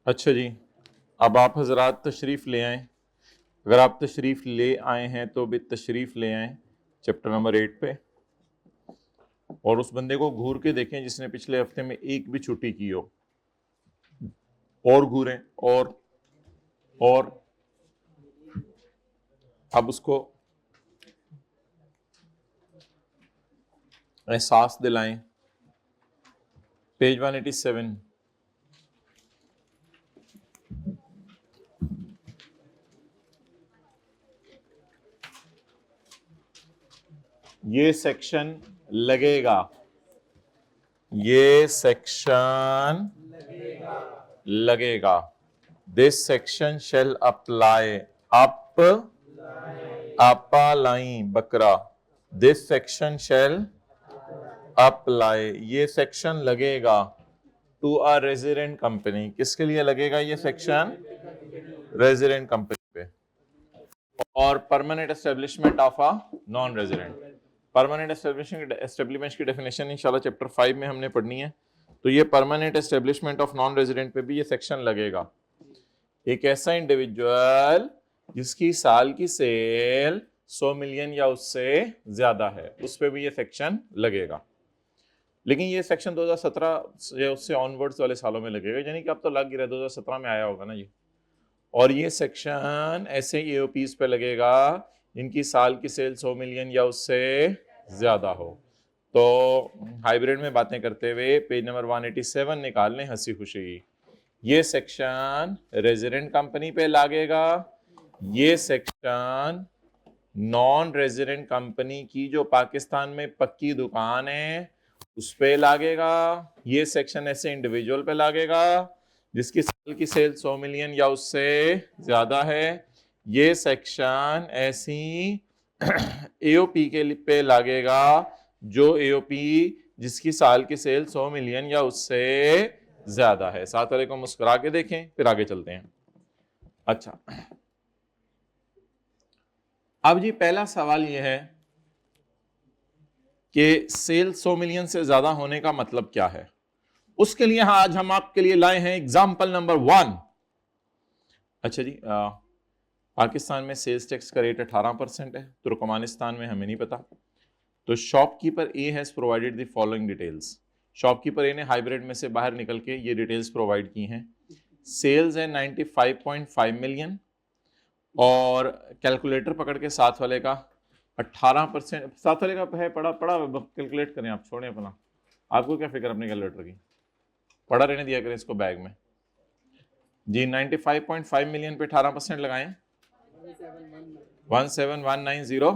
अच्छा जी, अब आप हजरात तशरीफ़ ले आएँ। अगर आप तशरीफ़ ले आए हैं तो भी तशरीफ़ ले आएँ चैप्टर नंबर 8 पे, और उस बंदे को घूर के देखें जिसने पिछले हफ्ते में एक भी छुट्टी की हो। और घूरें और अब उसको एहसास दिलाएं। पेज 187। ये सेक्शन लगेगा, ये सेक्शन लगेगा। This section shall apply, apply बकरा। दिस सेक्शन शेल अप्लाई, ये सेक्शन लगेगा टू अ रेजिडेंट कंपनी। किसके लिए लगेगा ये सेक्शन? रेजिडेंट कंपनी पे। और permanent establishment of a non resident. Permanent establishment की डेफिनेशन इंशाल्लाह चैप्टर 5 में हमने पढ़नी है। तो ये permanent establishment of non resident पे भी ये सेक्शन लगेगा। एक ऐसा इंडिविजुअल जिसकी साल की सेल 100 मिलियन या उससे ज्यादा है, उस पे भी ये सेक्शन लगेगा। लेकिन ये सेक्शन 2017 या उससे ऑनवर्ड्स वाले सालों में लगेगा, यानी कि अब तो लग गिरा, 2017 में आया होगा ना ये। और ये सेक्शन ऐसे एओपीज पे लगेगा इनकी साल की सेल 100 मिलियन या उससे ज्यादा हो। तो हाइब्रिड में बातें करते हुए पेज नंबर 187 निकाल लें हंसी खुशी। ये सेक्शन रेजिडेंट कंपनी पे लागेगा, ये सेक्शन नॉन रेजिडेंट कंपनी की जो पाकिस्तान में पक्की दुकान है उस पे लागेगा, ये सेक्शन ऐसे इंडिविजुअल पे लागेगा जिसकी साल की सेल 100 मिलियन या उससे ज्यादा है, ये सेक्शन ऐसी एओपी के पे लागेगा जो एओपी जिसकी साल की सेल 100 मिलियन या उससे ज्यादा है। साथ वाले को मुस्कुरा के देखें, फिर आगे चलते हैं। अच्छा, अब जी पहला सवाल यह है कि सेल 100 मिलियन से ज्यादा होने का मतलब क्या है। उसके लिए आज हम आपके लिए लाए हैं एग्जाम्पल नंबर 1। अच्छा जी, पाकिस्तान में सेल्स टैक्स का रेट 18% है, तुर्कमानिस्तान में हमें नहीं पता। तो shopkeeper A has provided the following details. Shopkeeper A ने हाइब्रिड में से बाहर निकल के ये डिटेल्स प्रोवाइड की हैं। सेल्स है 95.5 मिलियन, और कैलकुलेटर पकड़ के साथ वाले का 18%, साथ वाले का है पढ़ा कैलकुलेट करें आप, छोड़ें अपना, आपको क्या फिक्र अपने कैलकुलेटर की, पढ़ा रहने दिया करें इसको बैग में जी। 95.5 मिलियन पे 18% लगाएं, 17190।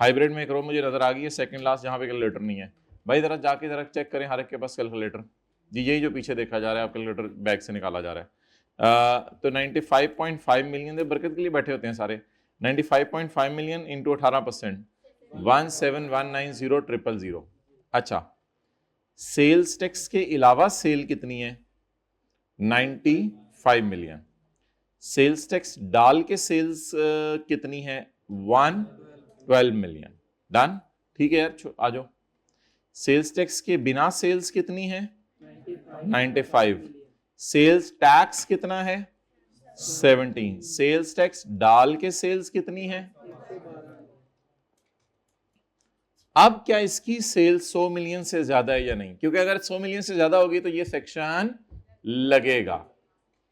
हाइब्रिड में एक रो मुझे नजर आ गई है सेकंड लास्ट जहां पे कैलकुलेटर नहीं है। भाई जरा जाके जरा चेक करें हर एक के पास कैलकुलेटर जी, यही जो पीछे देखा जा रहा है आप कैलकुलेटर बैग से निकाला जा रहा है। तो 95.5 मिलियन दे बरकत के लिए बैठे होते हैं सारे। 95.5 मिलियन इंटू 18%, 17190,000। अच्छा, सेल्स टैक्स के अलावा सेल कितनी है? 95 मिलियन। सेल्स टैक्स डाल के सेल्स कितनी है? 112 मिलियन। डन, ठीक है यार, आ जाओ। सेल्स टैक्स के बिना सेल्स कितनी है? 95। सेल्स टैक्स कितना है? 17। सेल्स टैक्स डाल के सेल्स कितनी है? अब क्या इसकी सेल 100 मिलियन से ज्यादा है या नहीं? क्योंकि अगर 100 मिलियन से ज्यादा होगी तो ये सेक्शन लगेगा।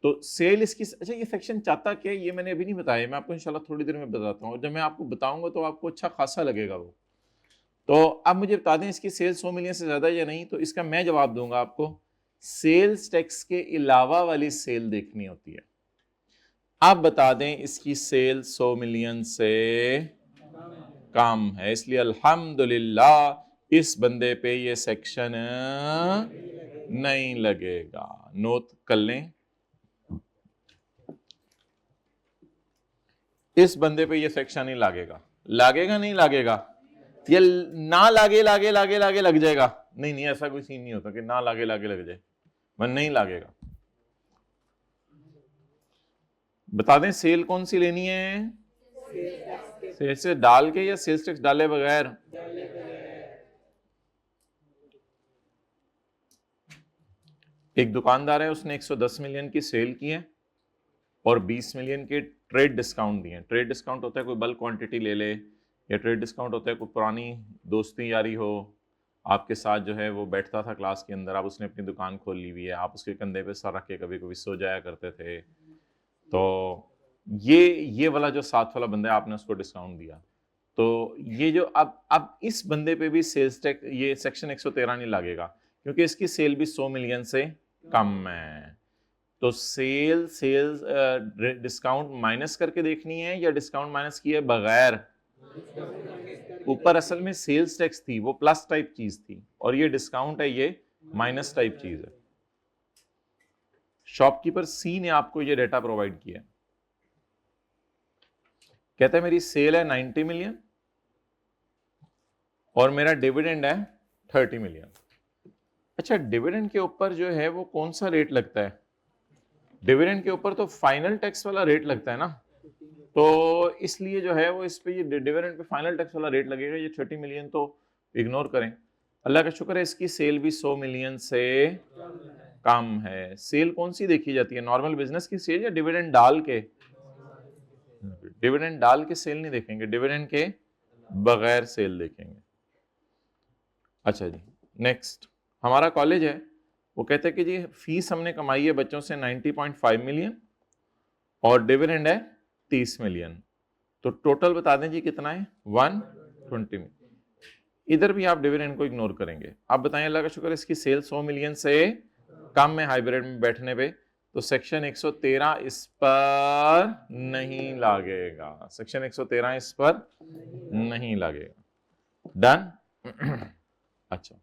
तो सेल इसकी, अच्छा ये सेक्शन चाहता क्या है ये मैंने अभी नहीं बताया, मैं आपको इंशाल्लाह थोड़ी देर में बताता हूँ। जब मैं आपको बताऊंगा तो आपको अच्छा खासा लगेगा वो। तो अब मुझे बता दें इसकी सेल 100 मिलियन से ज्यादा है या नहीं, तो इसका मैं जवाब दूंगा आपको। सेल्स टैक्स के अलावा वाली सेल देखनी होती है। आप बता दें इसकी सेल 100 मिलियन से कम है, इसलिए अल्हम्दुलिल्लाह इस बंदे पे ये सेक्शन नहीं लगेगा। नोट कर लें, इस बंदे पे ये सेक्शन नहीं लागेगा। लागेगा नहीं लागेगा? ये ना लागे लागे लागे लागे लग जाएगा? नहीं नहीं, ऐसा कोई सीन नहीं होता कि ना लागे लागे लग जाए, मन नहीं लागेगा। बता दें सेल कौन सी लेनी है, सेल्स टैक्स डाल के या सेल्स टैक्स डाले बगैर? एक दुकानदार है, उसने 110 मिलियन की सेल की है और 20 मिलियन के ट्रेड डिस्काउंट दिए। ट्रेड डिस्काउंट होता है कोई बल्क क्वांटिटी ले ले, या ट्रेड डिस्काउंट होता है कोई पुरानी दोस्ती यारी हो, आपके साथ जो है वो बैठता था क्लास के अंदर, आप उसने अपनी दुकान खोल ली हुई है, आप उसके कंधे पे सर रख के कभी कभी सो जाया करते थे। तो ये वाला जो साथ वाला बंदा है, आपने उसको डिस्काउंट दिया, तो ये जो अब इस बंदे पे भी सेल्स टैक्स, ये सेक्शन 113 नहीं लगेगा, क्योंकि इसकी सेल भी 100 मिलियन से कम है। तो सेल्स डिस्काउंट माइनस करके देखनी है या डिस्काउंट माइनस किए बगैर? ऊपर असल में सेल्स टैक्स थी, वो प्लस टाइप चीज थी, और ये डिस्काउंट है, ये माइनस टाइप चीज है। शॉपकीपर सी ने आपको ये डेटा प्रोवाइड किया, कहता है मेरी सेल है 90 मिलियन और मेरा डिविडेंड है 30 मिलियन। अच्छा, डिविडेंड के ऊपर जो है वो कौन सा रेट लगता है? डिविडेंड के ऊपर तो फाइनल टैक्स वाला रेट लगता है ना, तो इसलिए जो है वो इस पे ये डिविडेंड पे फाइनल टैक्स वाला रेट लगेगा। ये 30 मिलियन तो इग्नोर करें। अल्लाह का शुक्र है इसकी सेल भी 100 मिलियन से कम है। सेल कौन सी देखी जाती है, नॉर्मल बिजनेस की सेल या डिविडेंड डाल के? डिविडेंड डाल के सेल नहीं देखेंगे, डिविडेंड के बगैर सेल देखेंगे। अच्छा जी, नेक्स्ट हमारा कॉलेज है, वो कहते हैं कि जी फीस हमने कमाई है बच्चों से 90.5 मिलियन और डिविडेंड है 30 मिलियन, तो टोटल बता दें जी कितना है? 120 मिलियन। इधर भी आप डिविडेंड को इग्नोर करेंगे। आप बताएं, अल्लाह का शुक्र है इसकी सेल 100 मिलियन से कम है हाइब्रिड में बैठने पे, तो सेक्शन 113 इस पर नहीं लागेगा, सेक्शन 113 इस पर नहीं लागेगा। डन? अच्छा,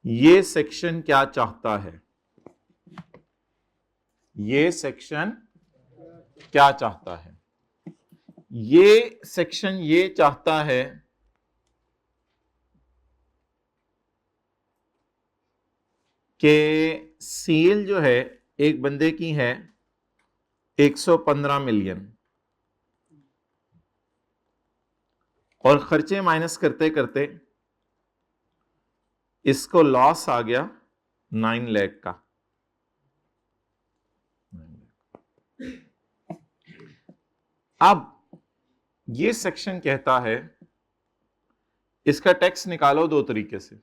ये सेक्शन क्या चाहता है? ये सेक्शन क्या चाहता है? ये सेक्शन ये चाहता है कि सेल जो है एक बंदे की है 115 मिलियन और खर्चे माइनस करते करते इसको लॉस आ गया 9 लाख का। अब ये सेक्शन कहता है इसका टैक्स निकालो दो तरीके से,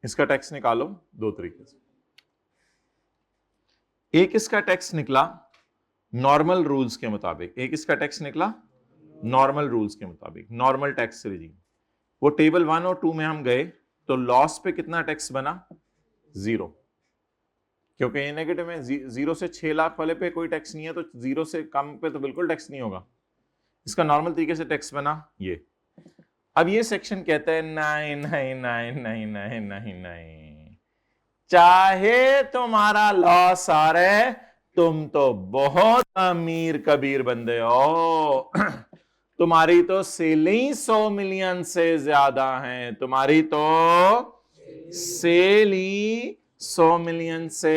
इसका टैक्स निकालो दो तरीके से। एक इसका टैक्स निकला नॉर्मल रूल्स के मुताबिक, एक इसका टैक्स निकला नॉर्मल रूल्स के मुताबिक, नॉर्मल टैक्स रिजीम। वो टेबल 1 और 2 में हम गए तो लॉस पे कितना टैक्स बना? 0, क्योंकि ये नेगेटिव में 0 से 6 लाख वाले पे कोई टैक्स नहीं है, तो 0 से कम पे तो बिल्कुल टैक्स नहीं होगा। इसका नॉर्मल तरीके से टैक्स बना ये। अब ये सेक्शन कहता है नहीं नहीं नहीं नहीं नहीं नहीं नहीं, चाहे तुम्हारा लॉस आ रहे, तुम तो बहुत अमीर कबीर बंदे हो, तुम्हारी तो सेलिंग 100 मिलियन से ज्यादा है, तुम्हारी तो सेल ही 100 मिलियन से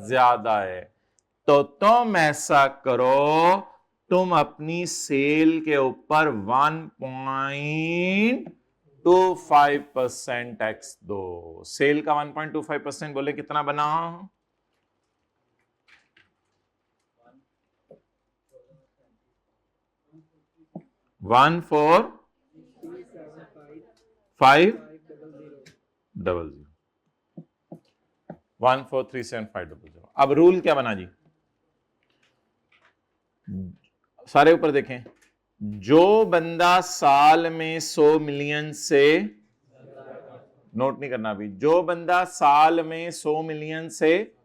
ज्यादा है, तो तुम ऐसा करो, तुम अपनी सेल के ऊपर 1.25% टैक्स दो। सेल का 1.25% बोले कितना बना? 1437500। अब रूल क्या बना जी? सारे ऊपर देखें, जो बंदा साल में 100 मिलियन से, नोट नहीं करना अभी, जो बंदा साल में 100 मिलियन से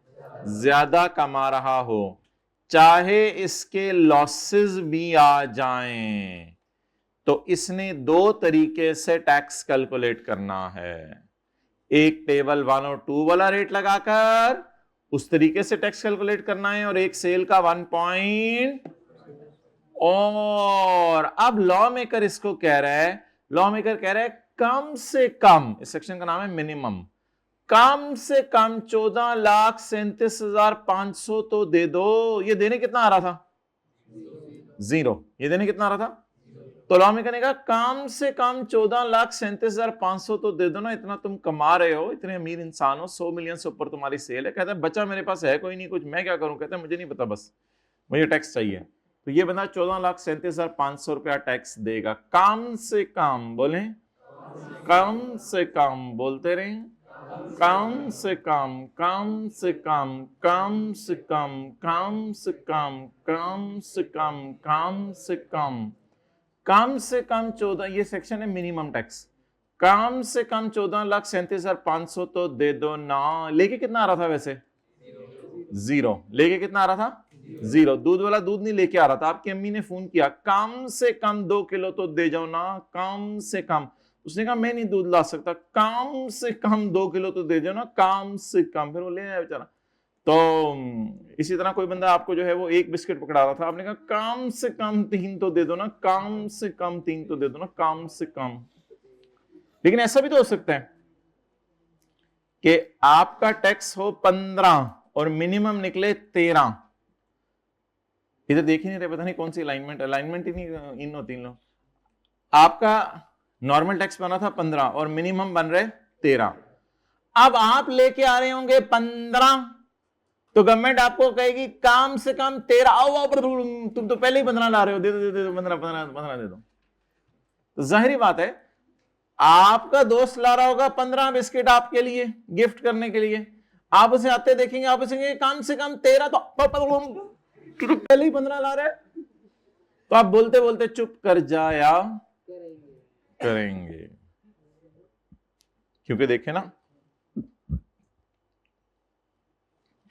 ज्यादा कमा रहा हो, चाहे इसके लॉसेस भी आ जाएं, तो इसने दो तरीके से टैक्स कैलकुलेट करना है। एक टेबल 1 और 2 वाला रेट लगाकर उस तरीके से टैक्स कैलकुलेट करना है, और एक सेल का 1 और अब लॉ मेकर इसको कह रहा है, लॉ मेकर कह रहा है कम से कम, इस सेक्शन का नाम है मिनिमम, कम से कम 14,37,500 तो दे दो। ये देने कितना आ रहा था? 0। ये देने कितना आ रहा था? तो लॉ में कहने का काम से कम 14,37,500 तो दे दो ना, इतना तुम कमा रहे हो, इतने अमीर इंसान हो, 100 मिलियन से ऊपर तुम्हारी सेल है। कहता है बचा मेरे पास है कोई नहीं कुछ, मैं क्या करूं? कहता है मुझे नहीं पता, बस मुझे टैक्स चाहिए। तो ये बंदा 14,37,500 रुपया टैक्स देगा काम से कम। बोले कम से कम, बोलते रहे कम से कम, कम से कम, कम से कम, कम से कम, कम से कम, कम से कम, कम से कम 14। ये सेक्शन है मिनिमम टैक्स। कम से कम 14,37,500 तो दे दो ना। लेके कितना आ रहा था वैसे? 0। लेके कितना आ रहा था? 0। दूध वाला दूध नहीं लेके आ रहा था, आपकी अम्मी ने फोन किया कम से कम 2 किलो तो दे जाओ ना, कम से कम। उसने कहा मैं नहीं दूध ला सकता, कम से कम 2 किलो तो दे जाओ ना, कम से कम। फिर वो ले आया बेचारा। तो इसी तरह कोई बंदा आपको जो है वो एक बिस्किट पकड़ा रहा था, आपने कहा कम से कम 3 तो दे दो ना, कम से कम 3 तो दे दो ना, कम से कम। लेकिन ऐसा भी तो हो सकता है कि आपका टैक्स हो 15 और मिनिमम निकले 13। इधर देख ही नहीं रहे, पता नहीं कौन सी अलाइनमेंट ही नहीं इन होती इन लोग। आपका नॉर्मल टैक्स बना था 15 और मिनिमम बन रहे 13। अब आप लेके आ रहे होंगे 15, तो गवर्नमेंट आपको कहेगी कम से कम 13 आओ, तुम तो पहले ही 15 ला रहे हो, दे दो दे दो 15 दे दो। तो जाहिर बात है आपका दोस्त ला रहा होगा 15 बिस्किट आपके लिए गिफ्ट करने के लिए, आप उसे आते देखेंगे, आप उसे कम से कम 13, तो पहले ही 15 ला रहे हैं। तो आप बोलते बोलते चुप कर जाया करेंगे। क्योंकि देखे ना,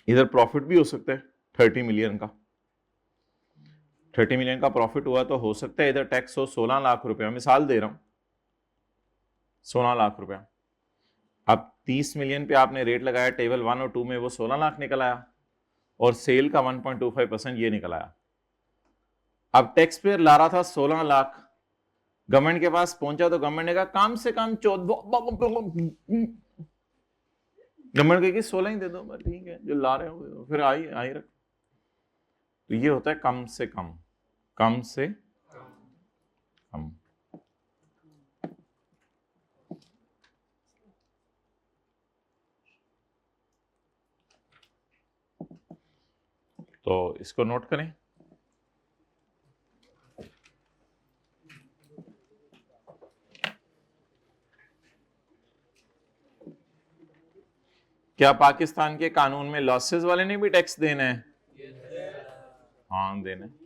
इधर प्रॉफिट भी हो सकता है 30 मिलियन का। 30 मिलियन का प्रॉफिट हुआ तो हो सकता है इधर टैक्स हो 16 लाख रुपया, मिसाल दे रहा हूं 16 लाख रुपया। अब 30 मिलियन पे आपने रेट लगाया, टेबल 1 और 2 में वो 16 लाख निकल आया और सेल का 1.25% ये निकल आया। अब टैक्स पेयर ला रहा था 16 लाख, गवर्नमेंट के पास पहुंचा तो गवर्नमेंट ने कहा कम से कम 14, गवर्नमेंट कहेगी 16 ही दे दो, ठीक है जो ला रहे हो फिर आई रख। तो ये होता है कम से कम, कम से कम। तो इसको नोट करें। क्या पाकिस्तान के कानून में लॉसेस वाले ने भी टैक्स देना है? हाँ देना है।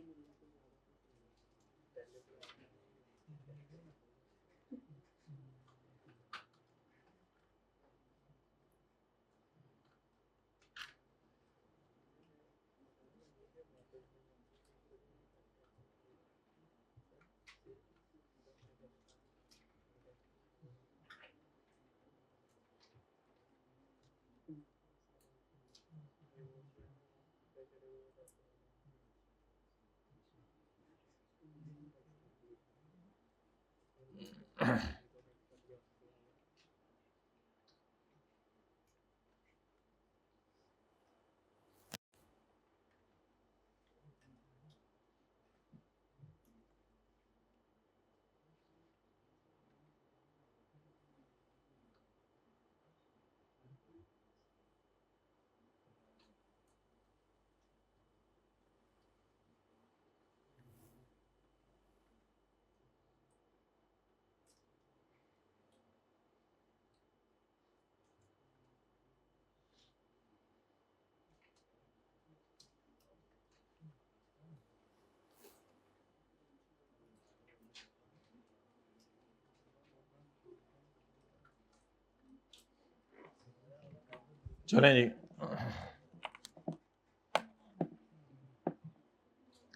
चलें जी,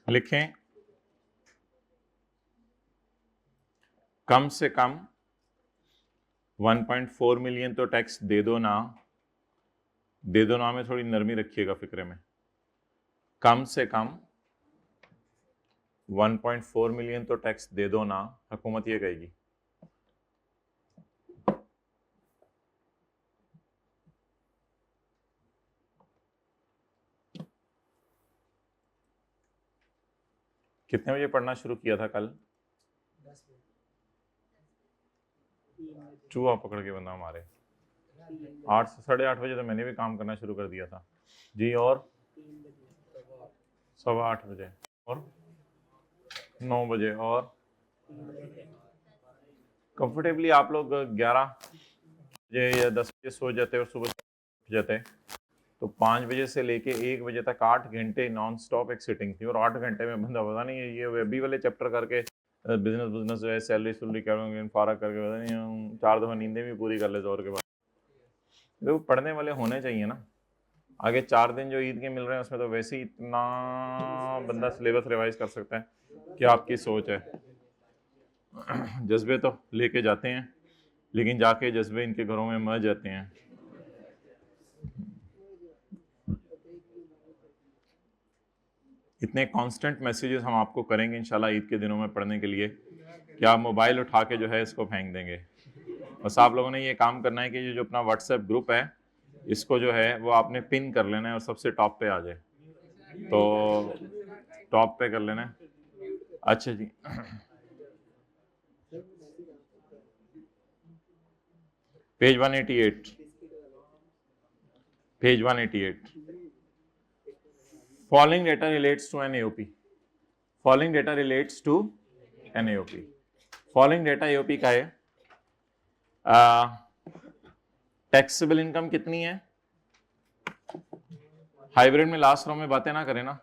लिखें कम से कम 1.4 मिलियन तो टैक्स दे दो ना। दे दो ना में थोड़ी नरमी रखिएगा फिक्रे में। कम से कम 1.4 मिलियन तो टैक्स दे दो ना, हुकूमत ये कहेगी। कितने बजे पढ़ना शुरू किया था कल? चूहा पकड़ के बंदा मारे। 8 से 8:30 बजे तो मैंने भी काम करना शुरू कर दिया था जी। और 8:15 बजे और 9 बजे और कंफर्टेबली आप लोग 11 बजे या 10 बजे सो जाते और सुबह उठ जाते, तो 5 बजे से लेके 1 बजे तक 8 घंटे नॉन स्टॉप एक सिटिंग थी। और 8 घंटे में बंदा पता नहीं ये वेबी वाले चैप्टर करके बिजनेस जो है सैलरी करेंगे फारा करके पता नहीं 4 दफा नींदें भी पूरी कर ले जोर के बाद। तो पढ़ने वाले होने चाहिए ना। आगे 4 दिन जो ईद के मिल रहे हैं उसमें तो वैसे ही इतना बंदा सिलेबस रिवाइज कर सकता है कि आपकी सोच है। जज्बे तो लेके जाते हैं लेकिन जाके जज्बे इनके घरों में मर जाते हैं। इतने कांस्टेंट मैसेजेस हम आपको करेंगे इंशाल्लाह ईद के दिनों में पढ़ने के लिए कि आप मोबाइल उठा के जो है इसको फेंक देंगे। बस आप लोगों ने ये काम करना है कि ये जो अपना व्हाट्सएप ग्रुप है इसको जो है वो आपने पिन कर लेना है और सबसे टॉप पे आ जाए, तो टॉप पे कर लेना है। अच्छा जी, page 188, page 188। Following data relates to an AOP. Following data relates to an AOP. Following data AOP का है टैक्सेबल इनकम कितनी है। हाइब्रिड में लास्ट रो में बातें ना करें ना,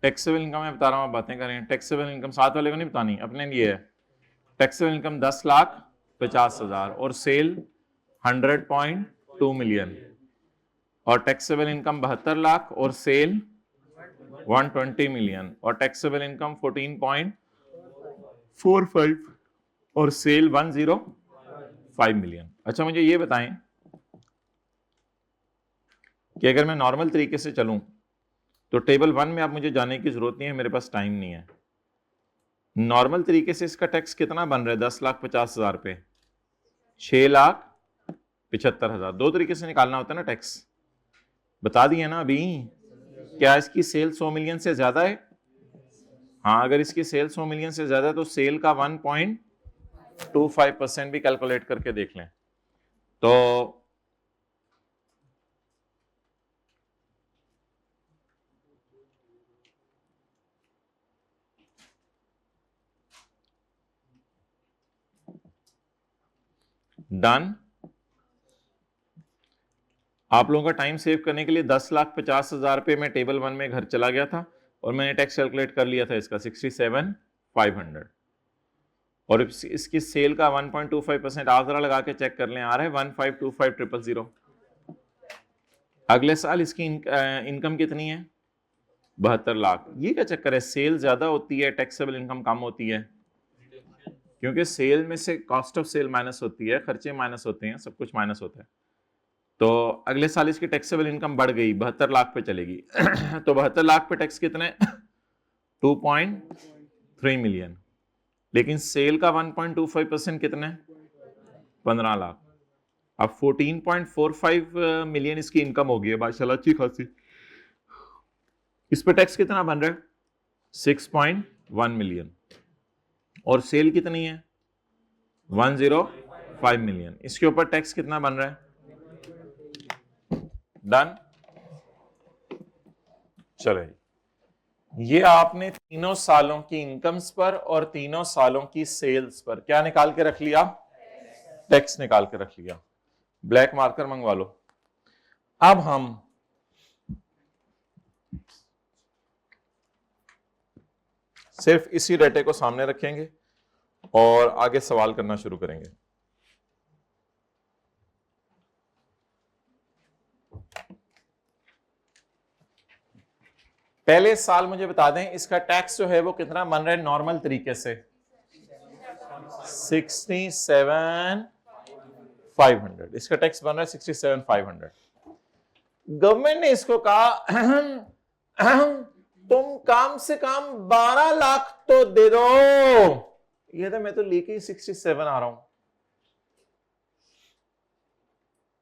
टैक्सेबल इनकम में बता रहा हूँ आप बातें करें। टैक्सेबल इनकम साथ वाले को नहीं बतानी, अपने लिए है। टैक्सेबल इनकम 10,50,000 और सेल 100.2 मिलियन और टैक्सेबल इनकम 72 लाख और सेल 120 मिलियन और टैक्सेबल इनकम 14.45 और सेल 105 मिलियन। अच्छा मुझे ये बताएं कि अगर मैं नॉर्मल तरीके से चलूं तो टेबल 1 में आप मुझे जाने की जरूरत नहीं है, मेरे पास टाइम नहीं है। नॉर्मल तरीके से इसका टैक्स कितना बन रहा है 10,50,000 पे 6,75,000। दो तरीके से निकालना होता है ना टैक्स, बता दिए ना अभी। क्या इसकी सेल 100 मिलियन से ज्यादा है? हाँ, अगर इसकी सेल 100 मिलियन से ज्यादा है तो सेल का 1.25% भी कैलकुलेट करके देख लें। तो डन। आप लोगों का टाइम सेव करने के लिए 10,50,000 पे मैं टेबल 1 में घर चला गया था और मैंने टैक्स कैलकुलेट कर लिया था इसका 67,500 और इसकी सेल का 1.25% आप जरा लगा के चेक कर लें, आ रहा है 1,525,000। अगले साल इसकी इनकम कितनी है 72 लाख। ये क्या चक्कर है, सेल ज्यादा होती है टैक्सेबल इनकम कम होती है? क्योंकि सेल में से कॉस्ट ऑफ सेल माइनस होती है, खर्चे माइनस होते हैं, सब कुछ माइनस होता है। तो अगले साल इसकी टैक्सेबल इनकम बढ़ गई 72 लाख पे चलेगी तो 72 लाख पे टैक्स कितने 2.3 मिलियन, लेकिन सेल का 1.25% कितने 15 लाख। अब 14.45 मिलियन इसकी इनकम हो गई है माशाल्लाह अच्छी खासी। इस पे टैक्स कितना बन रहा है 6.1 मिलियन और सेल कितनी है 105 मिलियन। इसके ऊपर टैक्स कितना बन रहा है? डन। चले, ये आपने तीनों सालों की इनकम्स पर और तीनों सालों की सेल्स पर क्या निकाल के रख लिया? टैक्स निकाल के रख लिया। ब्लैक मार्कर मंगवा लो। अब हम सिर्फ इसी डेटे को सामने रखेंगे और आगे सवाल करना शुरू करेंगे। पहले साल मुझे बता दें इसका टैक्स जो है वो कितना बन रहा है नॉर्मल तरीके से 67,500। इसका टैक्स बन रहा है 67,500। गवर्नमेंट ने इसको कहा तुम काम से कम 12 लाख तो दे दो। ये तो मैं तो लेके ही 67 आ रहा हूं,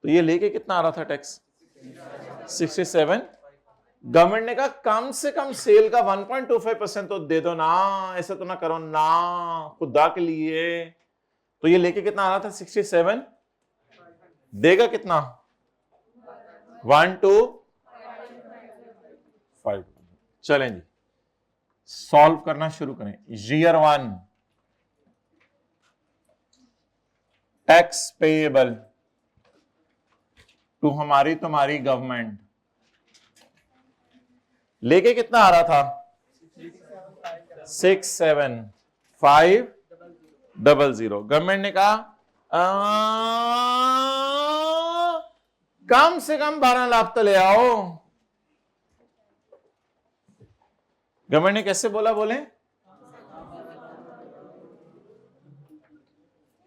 तो ये लेके कितना आ रहा था टैक्स 67। गवर्नमेंट ने कहा कम से कम सेल का 1.25% तो दे दो ना, ऐसा तो ना करो ना खुदा के लिए। तो ये लेके कितना आ रहा था 67, देगा कितना 1 2 5। चलें जी सॉल्व करना शुरू करें। ईयर 1 टैक्स पेएबल टू हमारी तुम्हारी गवर्नमेंट लेके कितना आ रहा था 67500। गवर्नमेंट ने कहा कम से कम 12 लाख तो ले आओ। गवर्नमेंट ने कैसे बोला, बोले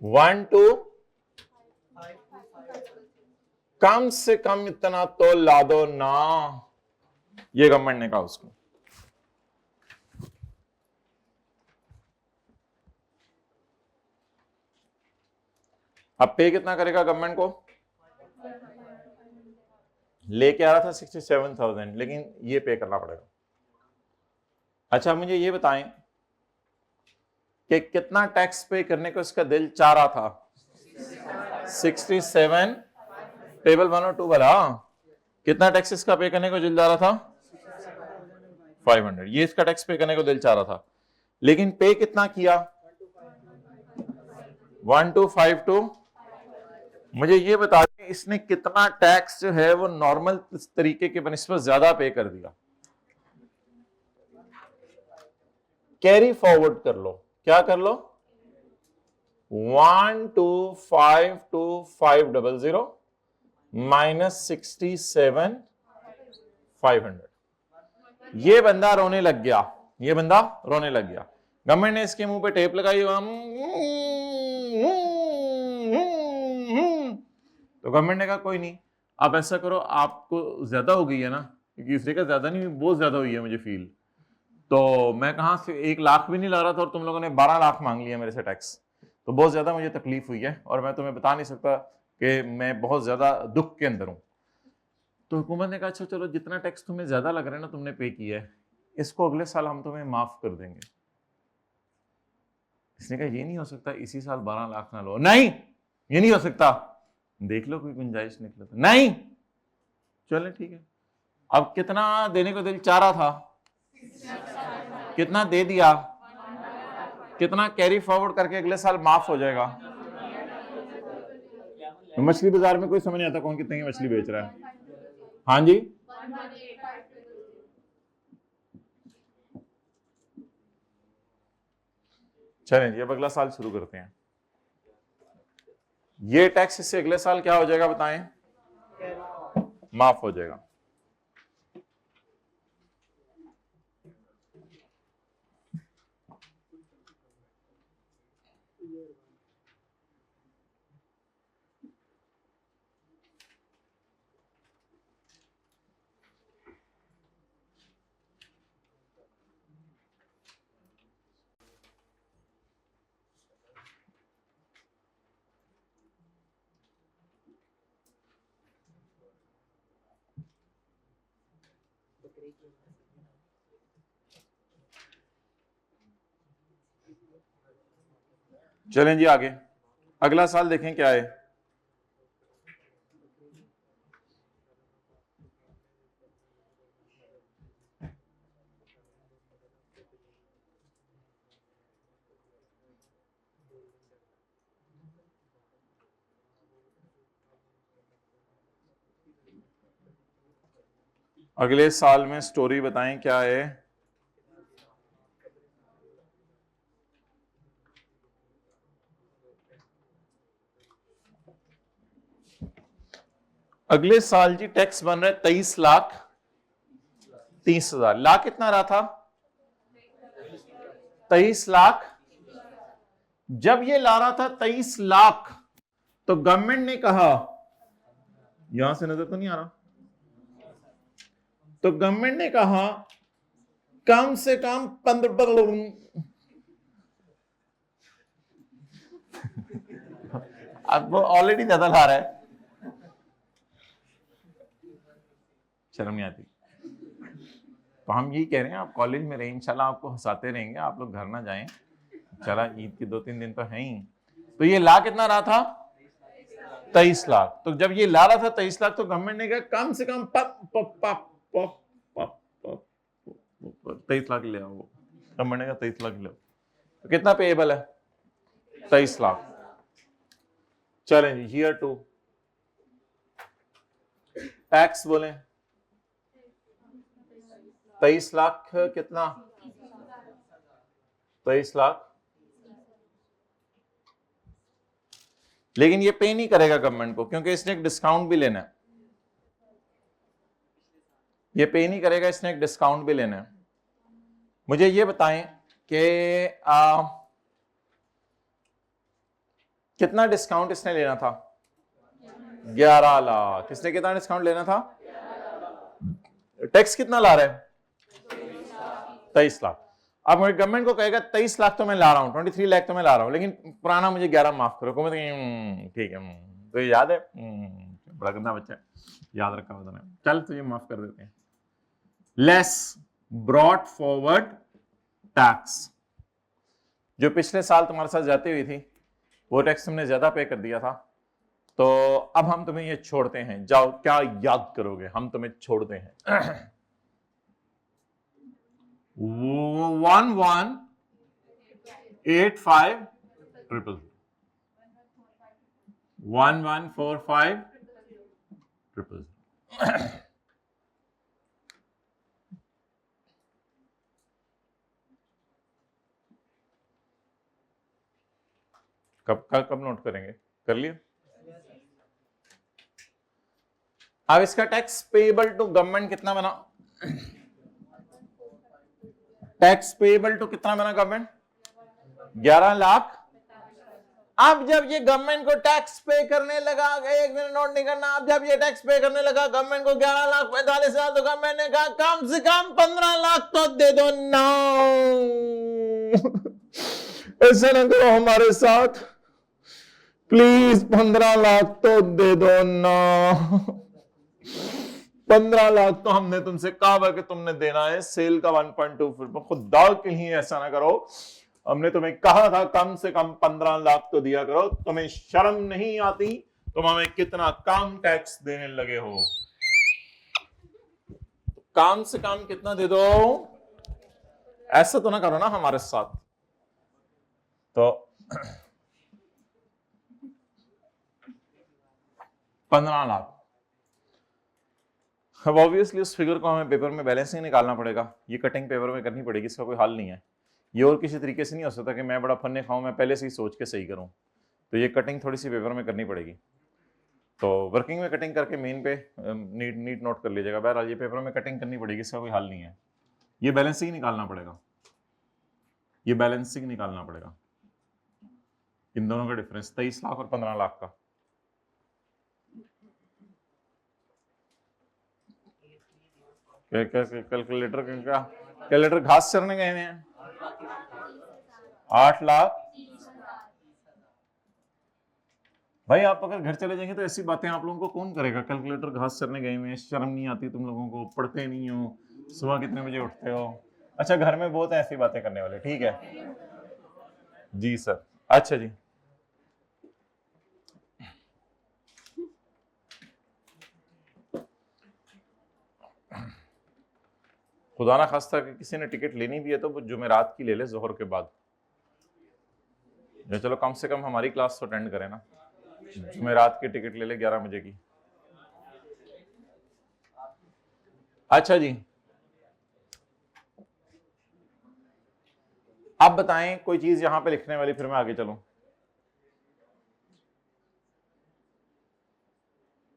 1 2 कम से कम इतना तो ला दो ना, ये गवर्नमेंट ने कहा उसको। अब पे कितना करेगा गवर्नमेंट को, लेके आ रहा था 67,000, लेकिन ये पे करना पड़ेगा। अच्छा मुझे ये बताएं कि कितना टैक्स पे करने को इसका दिल चाह रहा था 67, टेबल 1 और 2 वाला कितना टैक्स इसका पे करने को दिल चाह रहा था 500। ये इसका टैक्स पे करने को दिल चाह रहा था, लेकिन पे कितना किया 1252। मुझे ये बता दें इसने कितना टैक्स जो है वो नॉर्मल तरीके के बनिस्बत ज्यादा पे कर दिया। कैरी फॉरवर्ड कर लो, क्या कर लो 1252500 माइनस 67,500। ये बंदा रोने लग गया, ये बंदा रोने लग गया। गवर्नमेंट ने इसके मुंह पे टेप लगाई, तो गवर्नमेंट ने कहा कोई नहीं, आप ऐसा करो, आपको ज्यादा हो गई है ना, क्योंकि इससे का ज्यादा नहीं बहुत ज्यादा हुई है मुझे फील, तो मैं कहां से 1 लाख भी नहीं ला रहा था और तुम लोगों ने 12 लाख मांग लिया मेरे से टैक्स, तो बहुत ज्यादा मुझे तकलीफ हुई है और मैं तुम्हें बता नहीं सकता कि मैं बहुत ज्यादा दुख के अंदर हूं। तो हुकूमत ने कहा अच्छा चलो जितना टैक्स तुम्हें ज्यादा लग रहा है ना तुमने पे किया है, इसको अगले साल हम तुम्हें माफ कर देंगे। इसने कहा ये नहीं हो सकता, इसी साल 12 लाख ना लो। नहीं ये नहीं हो सकता, देख लो कोई गुंजाइश निकले तो। नहीं चले ठीक है। अब कितना देने को दिल चाह रहा था, कितना दे दिया, कितना कैरी फॉरवर्ड करके अगले साल माफ हो जाएगा। तो मछली बाजार में कोई समझ नहीं आता कौन कितने की मछली बेच रहा है। हाँ जी चलें जी अब अगला साल शुरू करते हैं। ये टैक्स इससे अगले साल क्या हो जाएगा बताएं, माफ हो जाएगा। चलें जी आगे, अगला साल देखें क्या है। अगले साल में स्टोरी बताएं क्या है। अगले साल जी टैक्स बन रहा है 23,30,000। लाख कितना रहा था 23 लाख। जब ये ला रहा था 23 लाख तो गवर्नमेंट ने कहा, यहां से नजर तो नहीं आ रहा, तो गवर्नमेंट ने कहा कम से कम 15 अब वो ऑलरेडी ज्यादा ला रहा है, शर्म नहीं आती। तो हम यही कह रहे हैं, आप कॉलेज में रहें, इंशाल्लाह आपको हंसाते रहेंगे, आप लोग घर ना जाएं। चला ईद के 2-3 दिन तो हैं ही। तो ये ला कितना रहा था? 23 लाख। तो जब ये ला रहा था 23 लाख, तो गवर्नमेंट ने कहा कम से कम 23 लाख ले आओ। गवर्नमेंट ने कहा 23 लाख ले आओ। तो कितना पेएबल है? 23 लाख। चलें जी, हियर टू टैक्स बोलें 23 लाख कितना? 23 लाख। लेकिन ये पे नहीं करेगा गवर्नमेंट को, क्योंकि इसने एक डिस्काउंट भी लेना है। ये पे नहीं करेगा, इसने एक डिस्काउंट भी लेना है। मुझे ये बताएं कि कितना डिस्काउंट इसने लेना था? 11 लाख। किसने कितना डिस्काउंट लेना था? टैक्स कितना ला रहा है? 23 लाख। अब मुझे गवर्नमेंट को कहेगा 23 लाख तो मैं ला रहा हूं, 23 लाख तो मैं ला रहा हूं, लेकिन पुराना मुझे 11 माफ करो। ठीक है, तो ये याद है, बड़ा गंदा बच्चा है, याद रखा होता है। चल तुझे माफ कर देते हैं। लेस ब्रॉट फॉरवर्ड टैक्स, जो पिछले साल तुम्हारे साथ जाती हुई थी, वो टैक्स तुमने ज्यादा पे कर दिया था, तो अब हम तुम्हें ये छोड़ते हैं। जाओ, क्या याद करोगे? हम तुम्हें छोड़ते हैं 1185 ट्रिपल 1145 ट्रिपल। कब नोट करेंगे? कर लिया? अब इसका टैक्स पेएबल टू गवर्नमेंट कितना बना? टैक्स पेएबल टू कितना बना गवर्नमेंट? 11 लाख। अब जब ये गवर्नमेंट को टैक्स पे करने लगा, एक दिन नोट नहीं करना, अब जब ये टैक्स पे करने लगा गवर्नमेंट को 11,45,000, तो गवर्नमेंट ने कहा कम से कम 15 लाख तो दे दो ना। ऐसा ना करो हमारे साथ प्लीज, 15 लाख तो दे दो ना। 15 लाख तो हमने तुमसे कहा कि तुमने देना है, सेल का 1.2। खुदा के लिए ऐसा ना करो, हमने तुम्हें कहा था कम से कम 15 लाख तो दिया करो। तुम्हें शर्म नहीं आती? तुम हमें कितना कम टैक्स देने लगे हो। कम से कम कितना दे दो? ऐसा तो ना करो ना हमारे साथ। तो 15 लाख। अब ऑब्वियसली उस फिगर को हमें पेपर में बैलेंस ही निकालना पड़ेगा। ये कटिंग पेपर में करनी पड़ेगी, इसका कोई हल नहीं है। ये और किसी तरीके से नहीं हो सकता कि मैं बड़ा फन्ने खाऊं, मैं पहले से ही सोच के सही करूं। तो ये कटिंग थोड़ी सी पेपर में करनी पड़ेगी। तो वर्किंग में कटिंग करके मेन पे नीट नोट कर लीजिएगा। बहरहाल ये पेपर में कटिंग करनी पड़ेगी, इसका कोई हल नहीं है। ये बैलेंस ही निकालना पड़ेगा, ये बैलेंस ही निकालना पड़ेगा। इन दोनों का डिफरेंस 23 लाख और 15 लाख का। कैलकुलेटर घास चरने गए हैं। 8 लाख। भाई आप अगर घर चले जाएंगे तो ऐसी बातें आप लोगों को कौन करेगा? कैलकुलेटर घास चरने गए हैं, शर्म नहीं आती तुम लोगों को? पढ़ते नहीं हो, सुबह कितने बजे उठते हो? अच्छा, घर में बहुत ऐसी बातें करने वाले, ठीक है जी सर। अच्छा जी, खुदा ना खास्ता कि किसी ने टिकट लेनी भी है तो वो जुमेरात की ले ले, जोहर के बाद। चलो कम से कम हमारी क्लास तो अटेंड करें ना। जुमेरात की टिकट ले ले 11 बजे की। अच्छा जी, अब बताएं कोई चीज यहां पे लिखने वाली, फिर मैं आगे चलूं।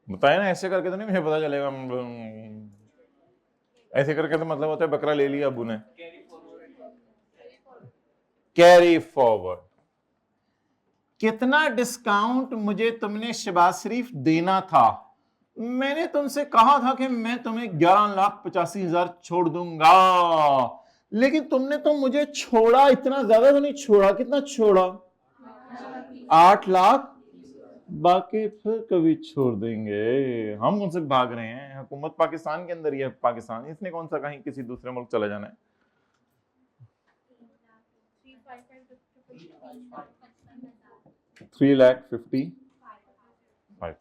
बताए ना, ऐसे करके तो नहीं मुझे पता चलेगा। ऐसे करके तो मतलब होता है बकरा ले लिया अबू ने। Carry forward. कितना डिस्काउंट मुझे तुमने शहबाज शरीफ देना था? मैंने तुमसे कहा था कि मैं तुम्हें 11,85,000 छोड़ दूंगा, लेकिन तुमने तो मुझे छोड़ा, इतना ज्यादा तो नहीं छोड़ा। कितना छोड़ा? 8 लाख बाकी फिर कभी छोड़ देंगे। हम उनसे भाग रहे हैं, हुकूमत पाकिस्तान के अंदर ही है। पाकिस्तान इसने कौन सा कहीं किसी दूसरे मुल्क चला जाना है। 3,50,000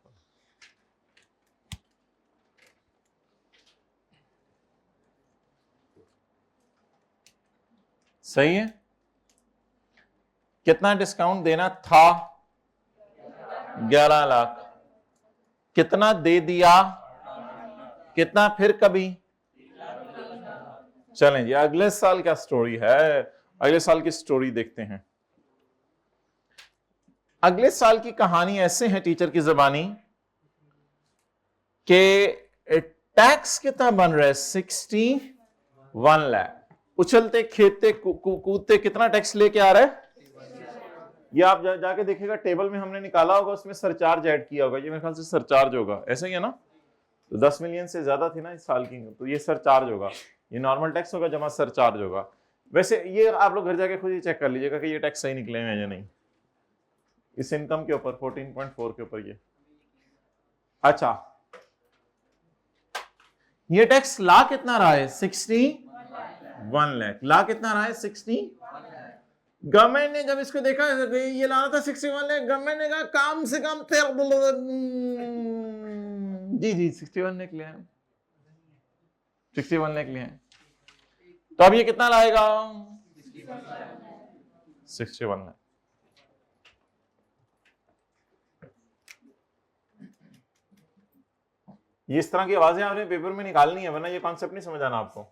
सही है। कितना डिस्काउंट देना था? 11 लाख। कितना दे दिया? कितना फिर कभी? चलें जी, अगले साल क्या स्टोरी है, अगले साल की स्टोरी देखते हैं। अगले साल की कहानी ऐसे है टीचर की जबानी कि टैक्स कितना बन रहा है? 61 लाख। उछलते खेलते कूदते कितना टैक्स लेके आ रहा है? ये आप जाके देखिएगा टेबल में हमने निकाला होगा, उसमें सरचार्ज ऐड किया होगा। ये मेरे ख्याल से सरचार्ज होगा, ऐसा ही है ना। तो 10 मिलियन से ज्यादा थी ना इस साल की, तो ये सरचार्ज होगा। ये नॉर्मल टैक्स होगा जमा सरचार्ज होगा। वैसे ये आप लोग घर जाके खुद ही चेक कर लीजिएगा कि ये टैक्स सही निकले हैं या नहीं। इस इनकम के ऊपर 14.4 के ऊपर ये। अच्छा, ये टैक्स ला कितना रहा है? 61 लाख। ला कितना रहा है? 60। गवर्नमेंट ने जब इसको देखा ये लाना था 61 लाख, गवर्नमेंट ने कहा कम से कम जी 61 लाख ले आए, 61 लाख ले आए। तो अब ये कितना लाएगा? 61 लाख। ये इस तरह की आवाजें आपने पेपर में निकालनी है, वरना ये कॉन्सेप्ट नहीं समझ आना आपको।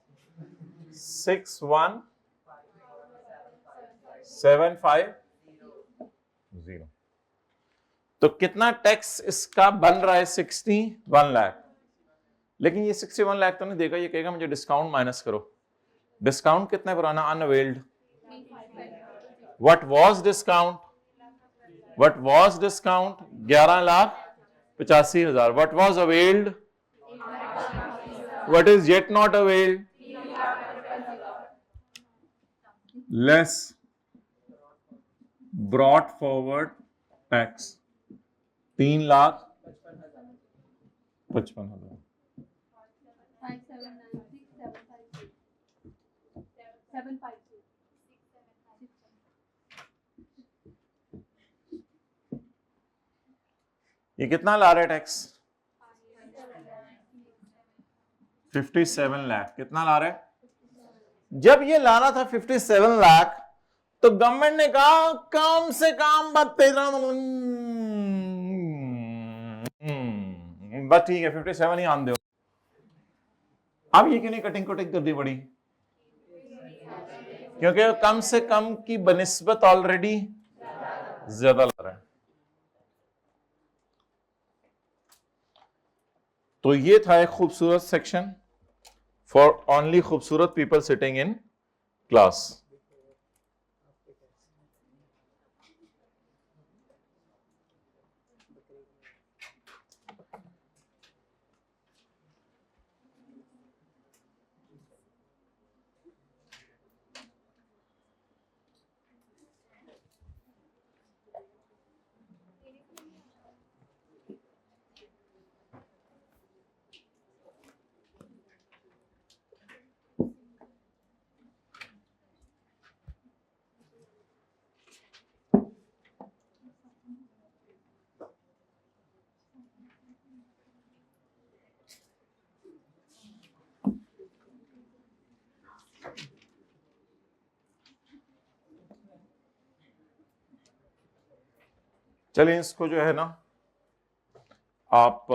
6175 तो कितना टैक्स इसका बन रहा है? 61 लाख। लेकिन ये 61 लाख तो नहीं देगा, ये कहेगा मुझे डिस्काउंट माइनस करो। डिस्काउंट कितना पुराना? Unavailed. What was discount? What was discount? 11,85,000। What was availed? What is yet not availed? Less brought forward tax 3,55,000। ये कितना ला रहे टैक्स? 57 लाख। कितना ला रहे? जब ये लाना था 57 लाख तो गवर्नमेंट ने कहा कम से कम बस ठीक है 57 ही आन दो। अब ये क्यों नहीं कटिंग कटिंग कर दी बड़ी? क्योंकि कम से कम की बनिस्बत ऑलरेडी ज्यादा ला रहा है। तो ये था एक खूबसूरत सेक्शन फॉर ओनली खूबसूरत पीपल सिटिंग इन क्लास। चलिए इसको जो है ना आप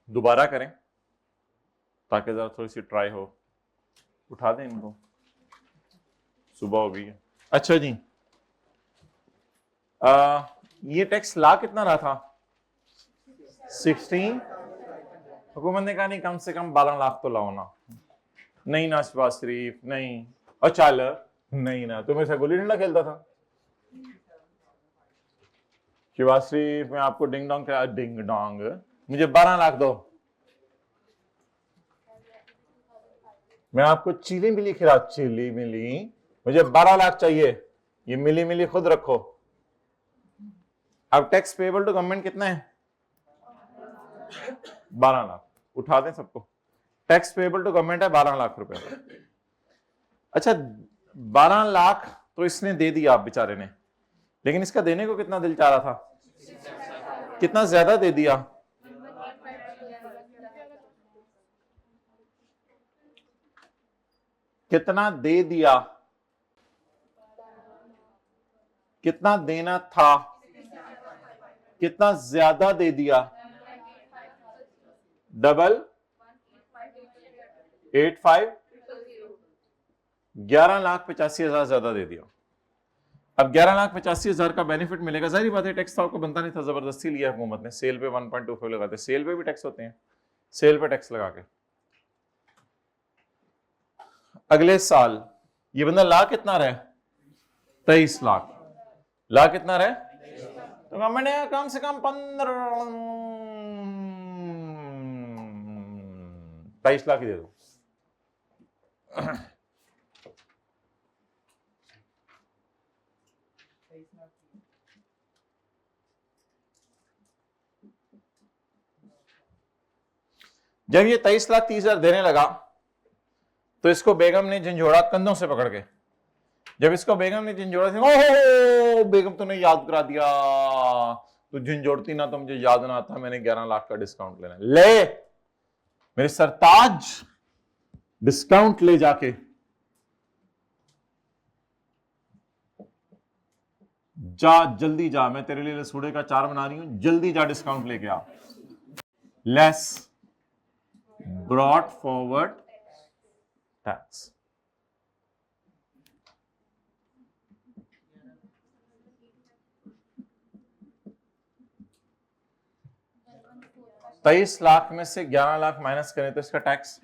दोबारा करें ताकि जरा थोड़ी सी ट्राई हो। उठा दें इनको, सुबह हो गई है। अच्छा जी, ये टैक्स ला कितना रहा था? 16। हुकूमत ने कहा नहीं कम से कम 12 लाख तो लाओ ना। नहीं ना शहबाज शरीफ, नहीं। और चालर नहीं ना, तुम्हें से गुल्ली डंडा खेलता था शहबाज शरीफ। मैं आपको डिंग डोंग क्या? डिंग डोंग मुझे 12 लाख दो, मैं आपको चिली मिली खिला, चिली मिली, मुझे 12 लाख चाहिए। ये मिली मिली खुद रखो। अब टैक्स पेबल टू गवर्नमेंट कितना है? 12 लाख। उठा दें सबको। टैक्स पेबल टू गवर्नमेंट है 12 लाख रुपए। अच्छा 12 लाख तो इसने दे दिया आप बेचारे ने, लेकिन इसका देने को कितना दिल चाह रहा था? कितना ज्यादा दे दिया? कितना दे दिया? कितना देना था? कितना ज्यादा दे दिया? डबल 85 11,85,000 ज्यादा दे दिया। अब 11,85,000 का बेनिफिट मिलेगा। जाहिर बात है टैक्स तो आपको बनता नहीं था, जबरदस्ती लिया हुकूमत ने। सेल पे 1.25 लगाते, सेल पे भी टैक्स होते हैं, सेल पे टैक्स लगा के अगले साल ये बंदा ला कितना रहे? 23 लाख। ला कितना रहे? तो गवर्नमेंट ने कम से कम 23 लाख ही दे दो। जब ये 23,30,000 देने लगा तो इसको बेगम ने झंझोड़ा कंधों से पकड़ के। जब इसको बेगम ने झंझोड़ा से, ओहो बेगम तूने याद करा दिया, तू झंझोड़ती ना तो मुझे याद ना आता, मैंने 11 लाख का डिस्काउंट लेना। ले मेरे सरताज, डिस्काउंट ले जाके जा, जल्दी जा, मैं तेरे लिए रसूड़े का चार बना रही हूं, जल्दी जा डिस्काउंट लेके आ। Less brought forward tax. तेईस लाख में से 11 लाख माइनस करें तो इसका टैक्स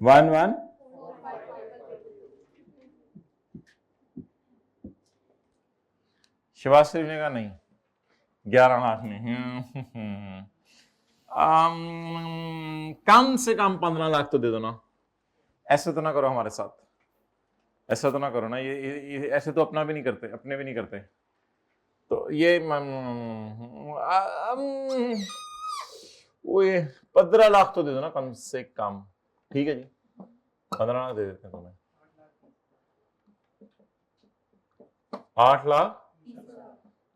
11 शिवाज शरीफ ने कहा नहीं 11 लाख में कम से कम 15 लाख तो दे दो ना। ऐसे तो ना करो हमारे साथ, ऐसा तो ना करो ना, ये ऐसे तो अपना भी नहीं करते, अपने भी नहीं करते। तो ये वो ये 15 लाख तो दे दो ना कम से कम। ठीक है जी 15 लाख दे देते हैं तुम्हें। 8 लाख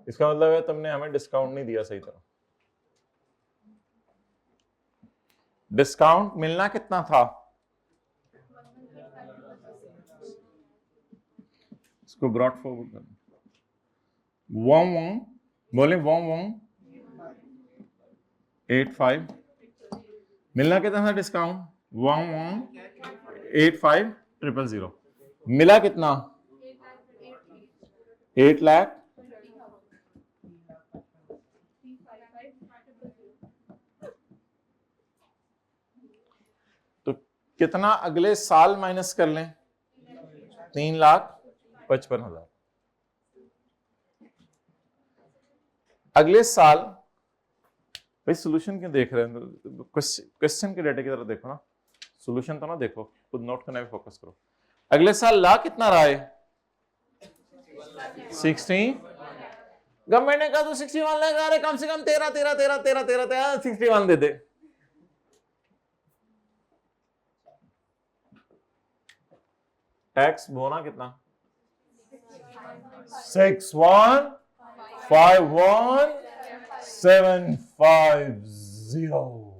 इसका मतलब है तुमने हमें डिस्काउंट नहीं दिया सही तरह। डिस्काउंट मिलना कितना था? इसको ब्रॉट फॉरवर्ड करना। बोले 85 मिलना कितना था डिस्काउंट? 85,000 मिला कितना? 8 लाख। तो कितना अगले साल माइनस कर लें? 3,55,000। अगले साल भाई सोल्यूशन क्यों देख रहे हैं? क्वेश्चन के डेटा की तरफ देखो ना, सोल्यूशन तो ना देखो, खुद नोट करने पे फोकस करो। अगले साल ला कितना रहा है? 60। गवर्नमेंट ने कहा तो 61 लगा रहे, कम से कम 13 61 दे दे। टैक्स बोना कितना? 61,51,750।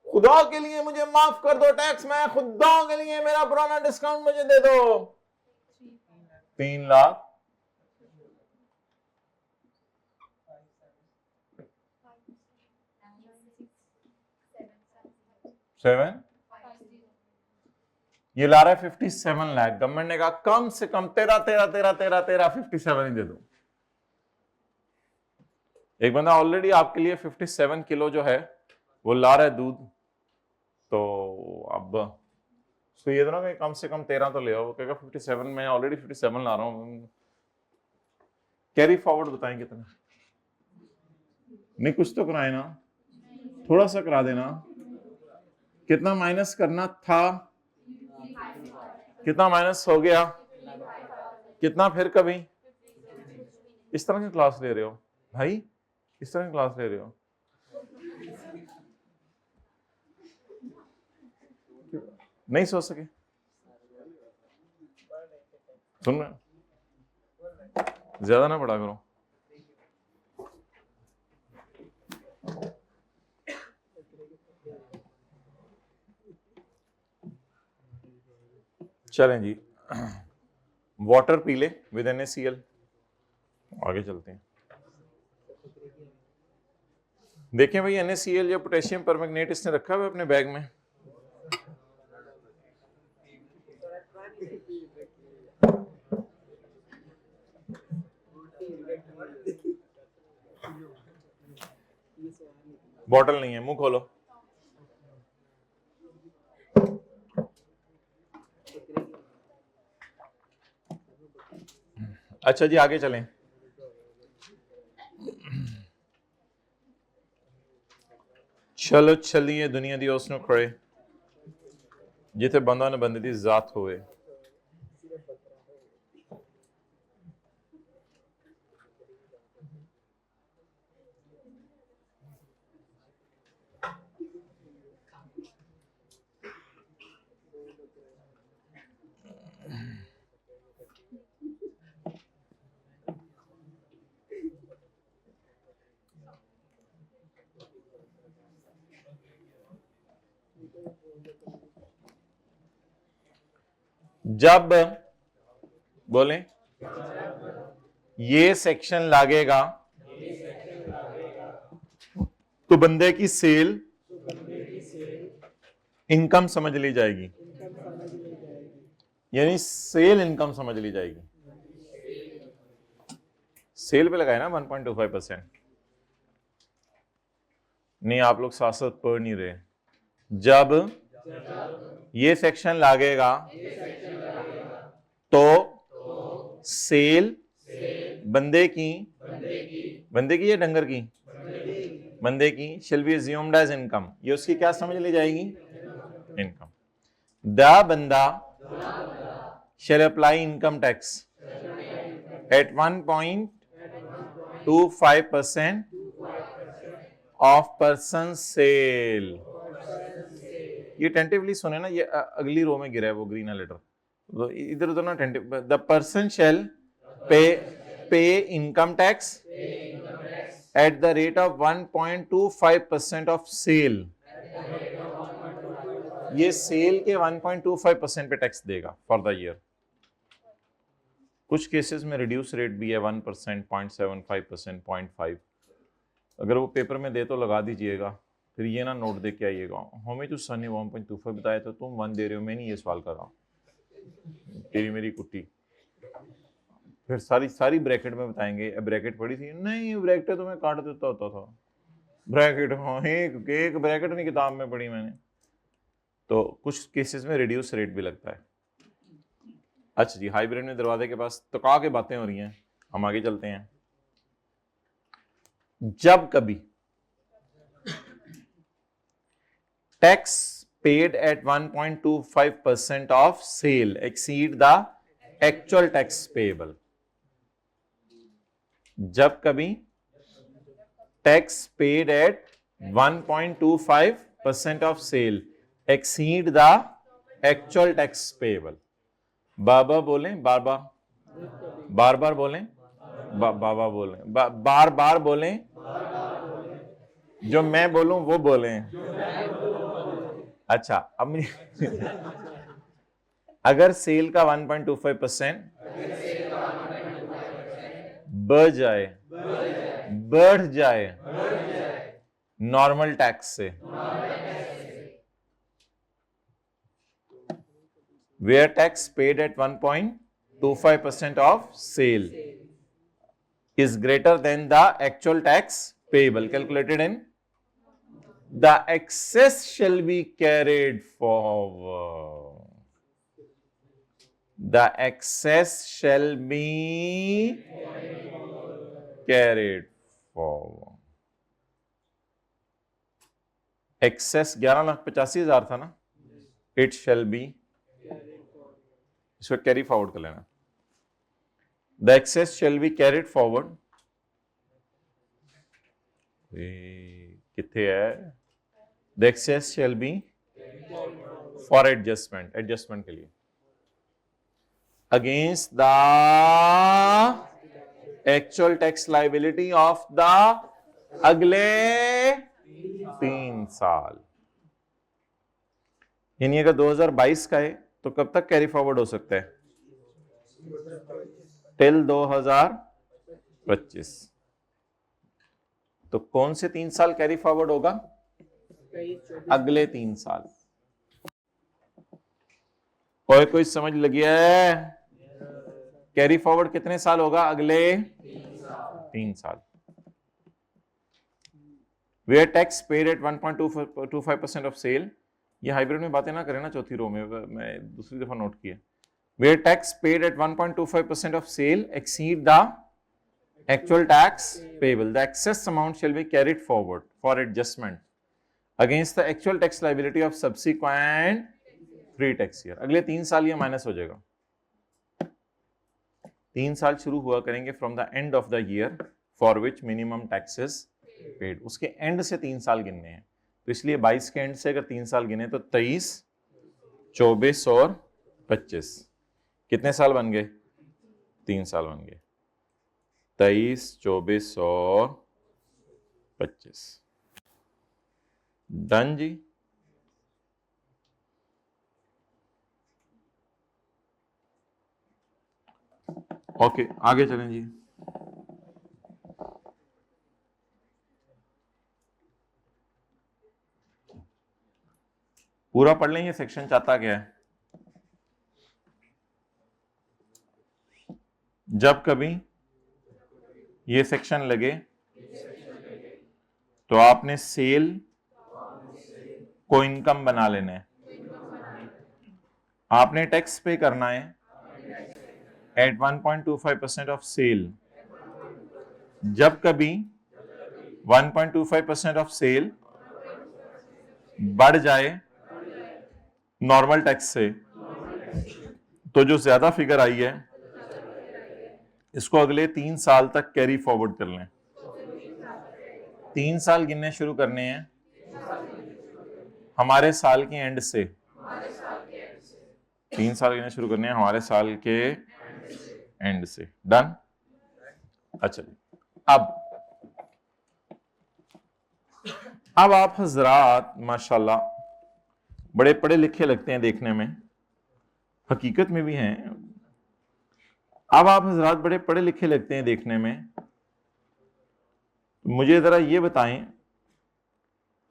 खुदा के लिए मुझे माफ कर दो टैक्स, मैं खुदा के लिए मेरा पुराना डिस्काउंट मुझे दे दो। 3 लाख 7 ये ला रहा है 57 लाख। गवर्नमेंट ने कहा कम से कम 57 ही दे दो। एक बंदा ऑलरेडी आपके लिए 57 किलो जो है वो ला रहा है दूध, तो अब उसको ये दोनों कम से कम 13 तो ले आओ। वो कहेगा 57, मैं ऑलरेडी 57 ला रहा हूं। कैरी फॉरवर्ड बताएं कितना? नहीं कुछ तो कराए ना, थोड़ा सा करा देना। कितना माइनस करना था? कितना माइनस हो गया, कितना फिर कभी इस तरह की क्लास ले रहे हो भाई, इस तरह की क्लास ले रहे हो, नहीं सोच सके, सुन रहे, ज्यादा ना पढ़ा करो। चलें जी, वाटर पी ले विद NaCl, आगे चलते हैं। देखें भाई NaCl या पोटेशियम परमैंगनेट इसने रखा हुआ अपने बैग में, बॉटल नहीं है, मुंह खोलो। अच्छा जी आगे चलें। चलो चलिए दुनिया दी उसने खड़े जिथे बंदा ने बंदे दी जात होए। जब बोले ये सेक्शन लागेगा तो बंदे की सेल इनकम समझ ली जाएगी, यानी सेल इनकम समझ ली जाएगी। सेल पे लगाए ना 1.25%। नहीं आप लोग साथ साथ पढ़ नहीं रहे। जब ये सेक्शन लागेगा तो सेल बंदे की या डंगर की, बंदे की shall be assumed as income, ये उसकी क्या समझ ली जाएगी, इनकम। द बंदा shall apply income tax at 1.25% of person sale। ये टेंटिवली सुने ना, ये अगली रो में गिरा है वो ग्रीन लेटर, इधर उधर ना tentative. The person shall pay income tax at the rate of 1.25% of sale, ये सेल के 1.25% पे टैक्स देगा फॉर द ईयर। कुछ केसेस में रिड्यूस रेट भी है 1%, 0.75%, 0.5। अगर वो पेपर में दे तो लगा दीजिएगा, फिर ये ना नोट दे के आइएगा हमें तो सर ने 1.25 बताया था, तुम 1 दे रहे हो, मैं नहीं ये सवाल कर रहा हूँ, तेरी मेरी कुट्टी। फिर सारी ब्रैकेट में बताएंगे, ब्रैकेट पड़ी थी, नहीं ब्रैकेट तो मैं काट देता होता था, ब्रैकेट हाँ एक ब्रैकेट नहीं किताब में पढ़ी मैंने। तो कुछ केसेस में रिड्यूस रेट भी लगता है। अच्छा जी, हाइब्रिड में दरवाजे के पास तो कहा के बातें हो रही हैं, हम आगे चलते हैं। जब कभी tax paid at 1.25% of sale exceed the actual tax payable, जब कभी tax paid at 1.25% of sale exceed the actual tax payable. बाबा बोलें, बार बार बोलें, बाबा बोलें, बार बार बोलें, जो मैं बोलूं वो बोलें। अच्छा अब अगर सेल का 1.25% बढ़ जाए नॉर्मल टैक्स से, where tax paid at 1.25% of sale is greater than the actual tax payable calculated in, the excess shall be carried forward, the excess shall be carried forward। excess 11,85,000 था ना, it shall be इसको carry forward कर लेना। The excess shall be carried forward, कितने है, the excess shall be for adjustment, adjustment के लिए, against the actual tax liability of the अगले 3 साल। यानी अगर 2022 का है तो कब तक कैरी फॉरवर्ड हो सकता है, टिल 2025। तो कौन से 3 साल कैरी फॉरवर्ड होगा, अगले 3 साल। और कोई समझ लगी है, कैरी फॉरवर्ड कितने साल होगा, अगले 3 साल। Where tax paid at 1.25% of sale, ये हाइब्रिड में बातें ना करें ना, चौथी रो में, मैं दूसरी दफा नोट किया। Where tax paid at 1.25% of sale exceed the actual tax payable, the excess amount shall be carried forward for adjustment against the actual tax liability of subsequent 3 tax year। अगले 3 साल ये माइनस हो जाएगा। 3 साल शुरू हुआ करेंगे from the end of the year for which minimum taxes paid, उसके एंड से 3 साल गिनने हैं। तो इसलिए 22 के एंड से अगर 3 साल गिने तो 23, 24 और 25, कितने साल बन गए, 3 साल बन गए, 23, 24 और 25। डन जी। ओके, आगे चलें जी। पूरा पढ़ लें, ये सेक्शन चाहता क्या है, जब कभी ये सेक्शन लगे तो आपने सेल को इनकम बना लेना है, आपने टैक्स पे करना है एट 1.25% ऑफ सेल। जब कभी 1.25% ऑफ सेल बढ़ जाए नॉर्मल टैक्स से, तो जो ज्यादा फिगर आई है इसको अगले 3 साल तक कैरी फॉरवर्ड कर लें। 3 साल गिनने शुरू करने हैं हमारे साल के एंड से, 3 साल गिनने शुरू करने हैं हमारे साल के एंड से। डन। अच्छा जी, अब आप हजरात माशाल्लाह बड़े पढ़े लिखे लगते हैं देखने में, हकीकत में भी हैं। अब आप हजरात बड़े पढ़े लिखे लगते हैं देखने में, मुझे जरा ये बताएं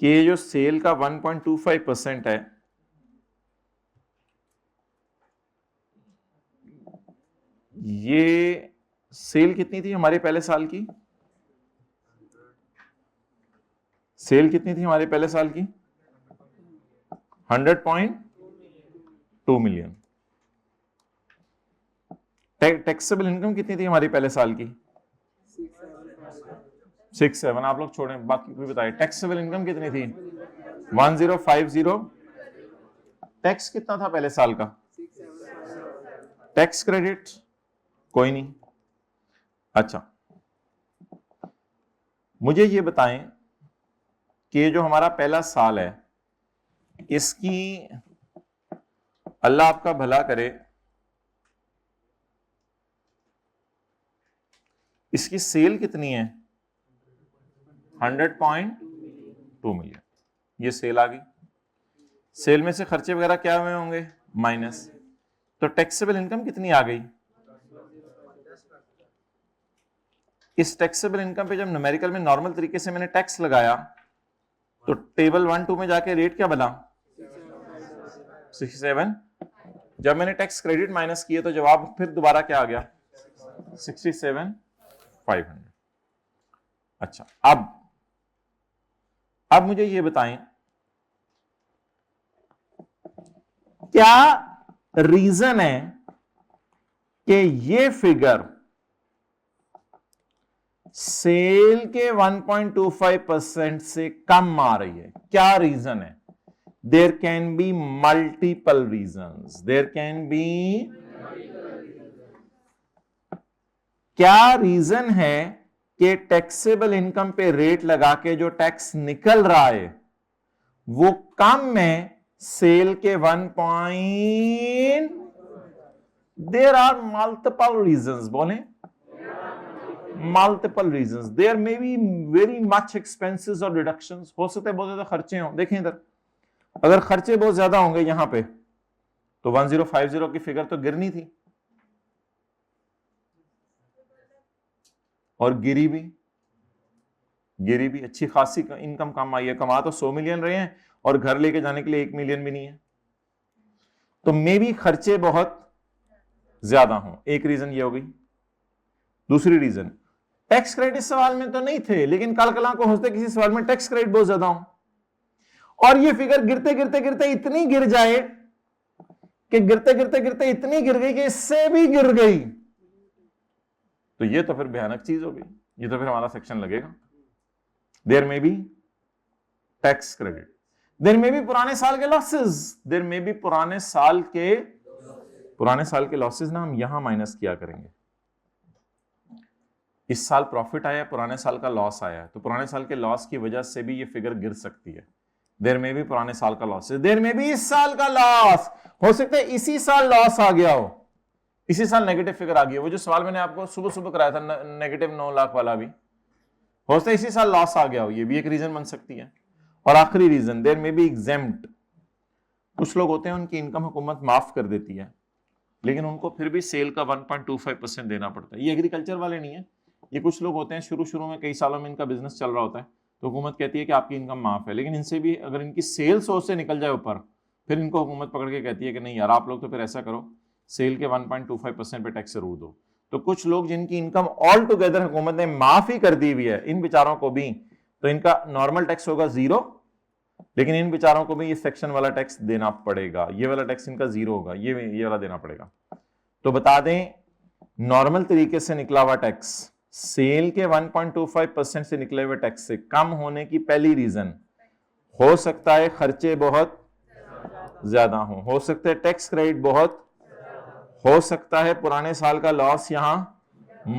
कि ये जो सेल का 1.25% है, ये सेल कितनी थी हमारे पहले साल की, सेल कितनी थी हमारे पहले साल की, 100.2 मिलियन। टैक्सेबल इनकम कितनी थी हमारी पहले साल की, 6-7, आप लोग छोड़ें बाकी कोई बताए। टैक्सेबल इनकम कितनी थी, 1050। टैक्स कितना था पहले साल का, टैक्स क्रेडिट कोई नहीं। अच्छा, मुझे ये बताएं कि ये जो हमारा पहला साल है, इसकी अल्लाह आपका भला करे, इसकी सेल कितनी है, 100.2 मिलियन। ये सेल आ गई। सेल में से खर्चे वगैरह क्या हुए होंगे, माइनस। तो टैक्सेबल इनकम कितनी आ गई। इस टैक्सेबल इनकम पे जब न्यूमेरिकल में नॉर्मल तरीके से मैंने टैक्स लगाया तो टेबल 1-2 में जाके रेट क्या बना, 67। जब मैंने टैक्स क्रेडिट माइनस किया तो जवाब फिर दोबारा क्या आ गया, 67,500। अच्छा, अब मुझे ये बताएं क्या रीजन है कि ये फिगर सेल के 1.25% से कम आ रही है। क्या रीजन है, there can be multiple reasons, there can be क्या रीजन है कि टैक्सेबल इनकम पे रेट लगा के जो टैक्स निकल रहा है वो कम में सेल के 1 point. There are multiple reasons, बोले multiple reasons. There may be very much expenses और डिडक्शंस, हो सकते हैं बहुत ज्यादा खर्चे हों। देखें इधर, अगर खर्चे बहुत ज्यादा होंगे यहां पे तो 1050 की फिगर तो गिरनी थी, और गिरी भी अच्छी खासी इनकम कम आई है। कमा तो 100 मिलियन रहे हैं और घर लेके जाने के लिए 1 मिलियन भी नहीं है, तो मे बी खर्चे बहुत ज्यादा हों। एक रीजन ये हो गई। दूसरी रीजन, टैक्स क्रेडिट सवाल में तो नहीं थे, लेकिन कल कला को हो सकता है किसी सवाल में टैक्स क्रेडिट बहुत ज्यादा हो और ये फिगर गिरते गिरते गिरते इतनी गिर जाए कि गिरते गिरते गिरते इतनी गिर गई कि इससे भी गिर गई, तो ये तो फिर भयानक चीज हो गई। ये तो फिर हमारा सेक्शन लगेगा। देयर में बी टैक्स क्रेडिट, देयर में भी पुराने साल के लॉसेस, देयर में भी पुराने साल के लॉसेस ना हम यहां माइनस किया करेंगे। इस साल प्रॉफिट आया, पुराने साल का लॉस आया, तो पुराने साल के लॉस की वजह से भी ये फिगर गिर सकती है। देयर में भी पुराने साल का लॉस है, देयर में भी इस साल का लॉस हो सकता है, इसी साल लॉस आ गया हो, इसी साल नेगेटिव फिगर आ गई। वो जो सवाल मैंने आपको सुबह सुबह कराया था नेगेटिव 9 लाख वाला, भी हो सकता है इसी साल लॉस आ गया हो, ये भी एक रीजन बन सकती है। और आखिरी रीजन, देयर में भी एग्जेम्प्ट। कुछ लोग होते हैं उनकी इनकम हुकूमत माफ कर देती है, लेकिन उनको फिर भी सेल का 1.25% देना पड़ता है। ये एग्रीकल्चर वाले नहीं है, ये कुछ लोग होते हैं शुरू में कई सालों में इनका बिजनेस चल रहा होता है, तो हुकूमत कहती है कि आपकी इनकम माफ है, लेकिन इनसे भी अगर इनकी सेल 100 से निकल जाए ऊपर, फिर इनको हुकूमत पकड़ के कहती है कि नहीं यार आप लोग तो फिर ऐसा करो, सेल के 1.25% पे टैक्स जरूर दो। तो कुछ लोग जिनकी इनकम ऑल टुगेदर हुकूमत ने माफ ही कर दी हुई है, इन बेचारों को भी, तो इनका नॉर्मल टैक्स होगा 0, लेकिन इन बेचारों को भी ये सेक्शन वाला टैक्स देना पड़ेगा। ये वाला टैक्स इनका 0 होगा, ये वाला देना पड़ेगा। तो बता दें, नॉर्मल तरीके से निकला हुआ टैक्स सेल के 1.25% से निकले हुए टैक्स से कम होने की पहली रीजन हो सकता है खर्चे बहुत ज्यादा हो सकता है टैक्स क्रेडिट बहुत, हो सकता है पुराने साल का लॉस यहां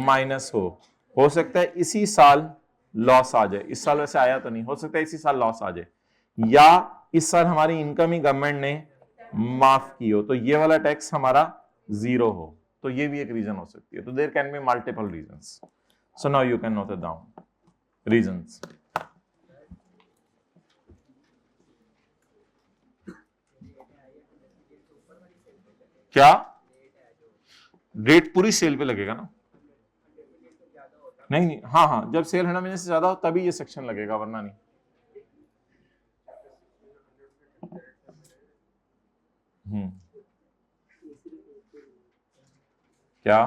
माइनस हो सकता है इसी साल लॉस आ जाए, इस साल वैसे आया तो नहीं, हो सकता है इसी साल लॉस आ जाए, या इस साल हमारी इनकम ही गवर्नमेंट ने माफ की हो, तो ये वाला टैक्स हमारा 0 हो, तो ये भी एक रीजन हो सकती है। तो there can be multiple reasons. So now you can note it down reasons. क्या रेट पूरी सेल पे लगेगा ना? नहीं, हाँ, जब सेल 100 मिलियन से ज्यादा हो तभी ये सेक्शन लगेगा, वरना नहीं। क्या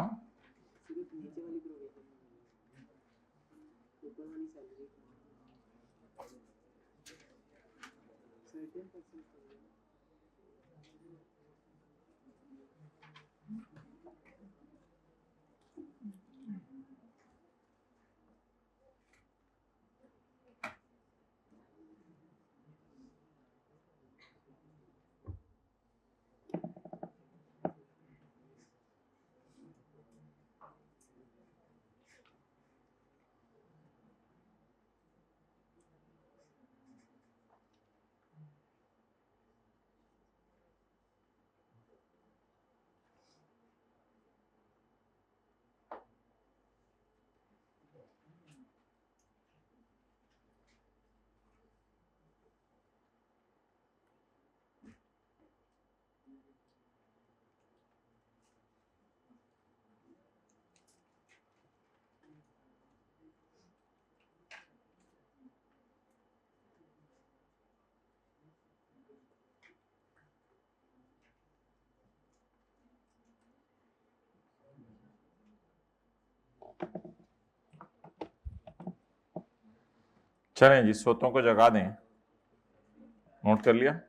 चलें जी, सोतों को जगा दें। नोट कर लिया?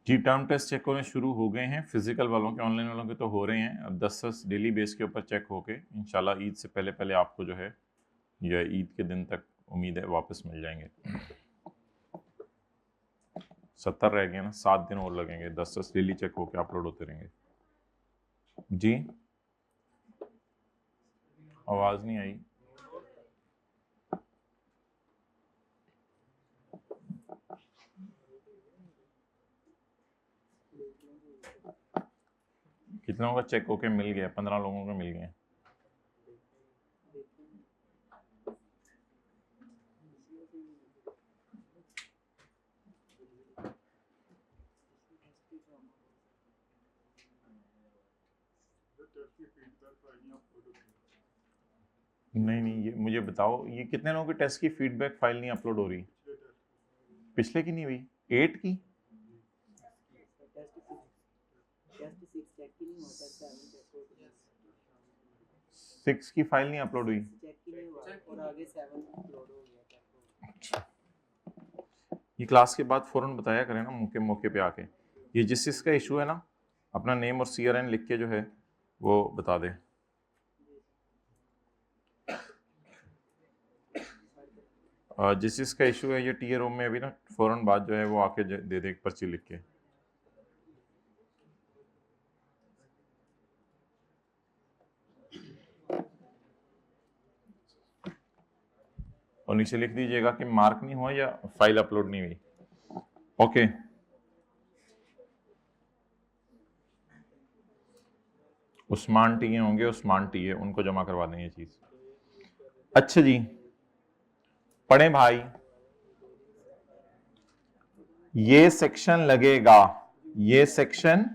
जी टर्म टेस्ट चेक होने शुरू हो गए हैं, फिजिकल वालों के, ऑनलाइन वालों के तो हो रहे हैं। अब 10 डेली बेस के ऊपर चेक होके इंशाल्लाह ईद से पहले पहले आपको जो है या ईद के दिन तक उम्मीद है वापस मिल जाएंगे। 70 रह गए ना, 7 दिन और लगेंगे, 10 डेली चेक होके अपलोड होते रहेंगे। जी आवाज नहीं आई। कितनों का चेक होके मिल गया? 15 लोगों का मिल गया। नहीं, ये मुझे बताओ, ये कितने लोगों के टेस्ट की फीडबैक फाइल नहीं अपलोड हो रही? पिछले की नहीं हुई? 8 की? 6 की फाइल नहीं अपलोड हुई? अच्छा, ये क्लास के बाद फौरन बताया करें ना, मौके पे आके। ये जिस चीज़ का इशू है ना, अपना नेम और CRN लिख के जो है वो बता दे। जिस चीज़ का इशू है ये टीयर रूम में अभी ना फौरन बाद जो है वो आके दे दे एक पर्ची लिख के। और नीचे लिख दीजिएगा कि मार्क नहीं हुआ या फाइल अपलोड नहीं हुई। ओके, उस्मान टी होंगे, उस्मान टी है, उनको जमा करवा दें ये चीज। अच्छा जी, पढ़े भाई। ये सेक्शन लगेगा, ये सेक्शन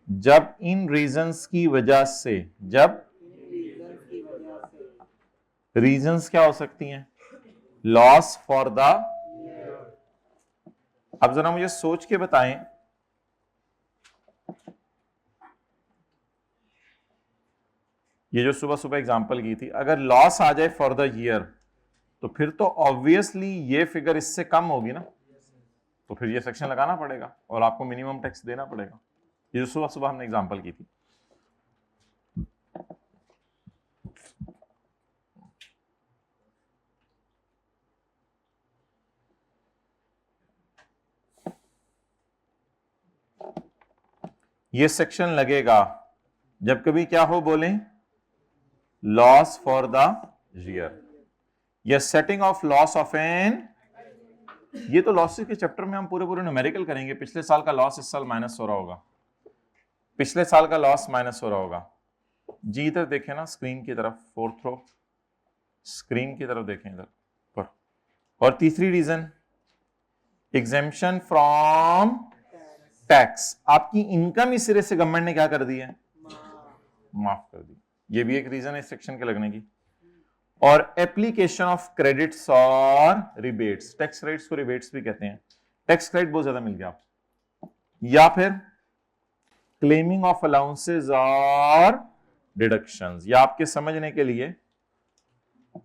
जब इन रीजंस की वजह से, जब रीजंस क्या हो सकती हैं? लॉस फॉर द, अब जरा मुझे सोच के बताएं, ये जो सुबह सुबह एग्जांपल की थी, अगर लॉस आ जाए फॉर द ईयर तो फिर तो ऑब्वियसली ये फिगर इससे कम होगी ना, तो फिर ये सेक्शन लगाना पड़ेगा और आपको मिनिमम टैक्स देना पड़ेगा। ये जो सुबह सुबह हमने एग्जांपल की थी। ये सेक्शन लगेगा जब कभी क्या हो, बोलें, लॉस फॉर द ईयर या setting off loss of an. ये तो लॉसेस के चैप्टर में हम पूरे न्यूमेरिकल करेंगे। पिछले साल का लॉस इस साल माइनस हो रहा होगा, पिछले साल का लॉस माइनस हो रहा होगा। जी इधर देखें ना, स्क्रीन की तरफ, 4th रो, स्क्रीन की तरफ देखें इधर पर। और तीसरी रीजन, एग्जेम्पशन फ्रॉम टैक्स। आपकी इनकम इस सिरे से गवर्नमेंट ने क्या कर दी है? माफ कर दी। ये भी एक रीजन है इस सेक्शन के लगने की। और एप्लीकेशन ऑफ क्रेडिट्स और रिबेट्स, टैक्स क्रेडिट्स को रिबेट्स भी कहते हैं। टैक्स क्रेडिट बहुत ज्यादा मिल गया आपको, या फिर क्लेमिंग ऑफ अलाउंसेस और डिडक्शंस, या आपके समझने के लिए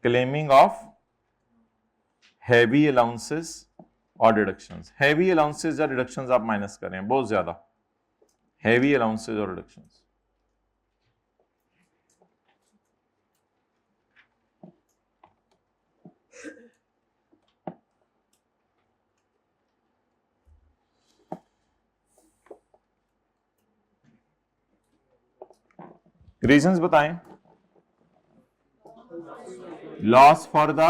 क्लेमिंग ऑफ हैवी अलाउंसेस और डिडक्शंस। हैवी अलाउंसेस या डिडक्शंस आप माइनस कर रहे हैं बहुत ज्यादा, हैवी अलाउंसेस और डिडक्शंस। रीजंस बताएं। Loss for the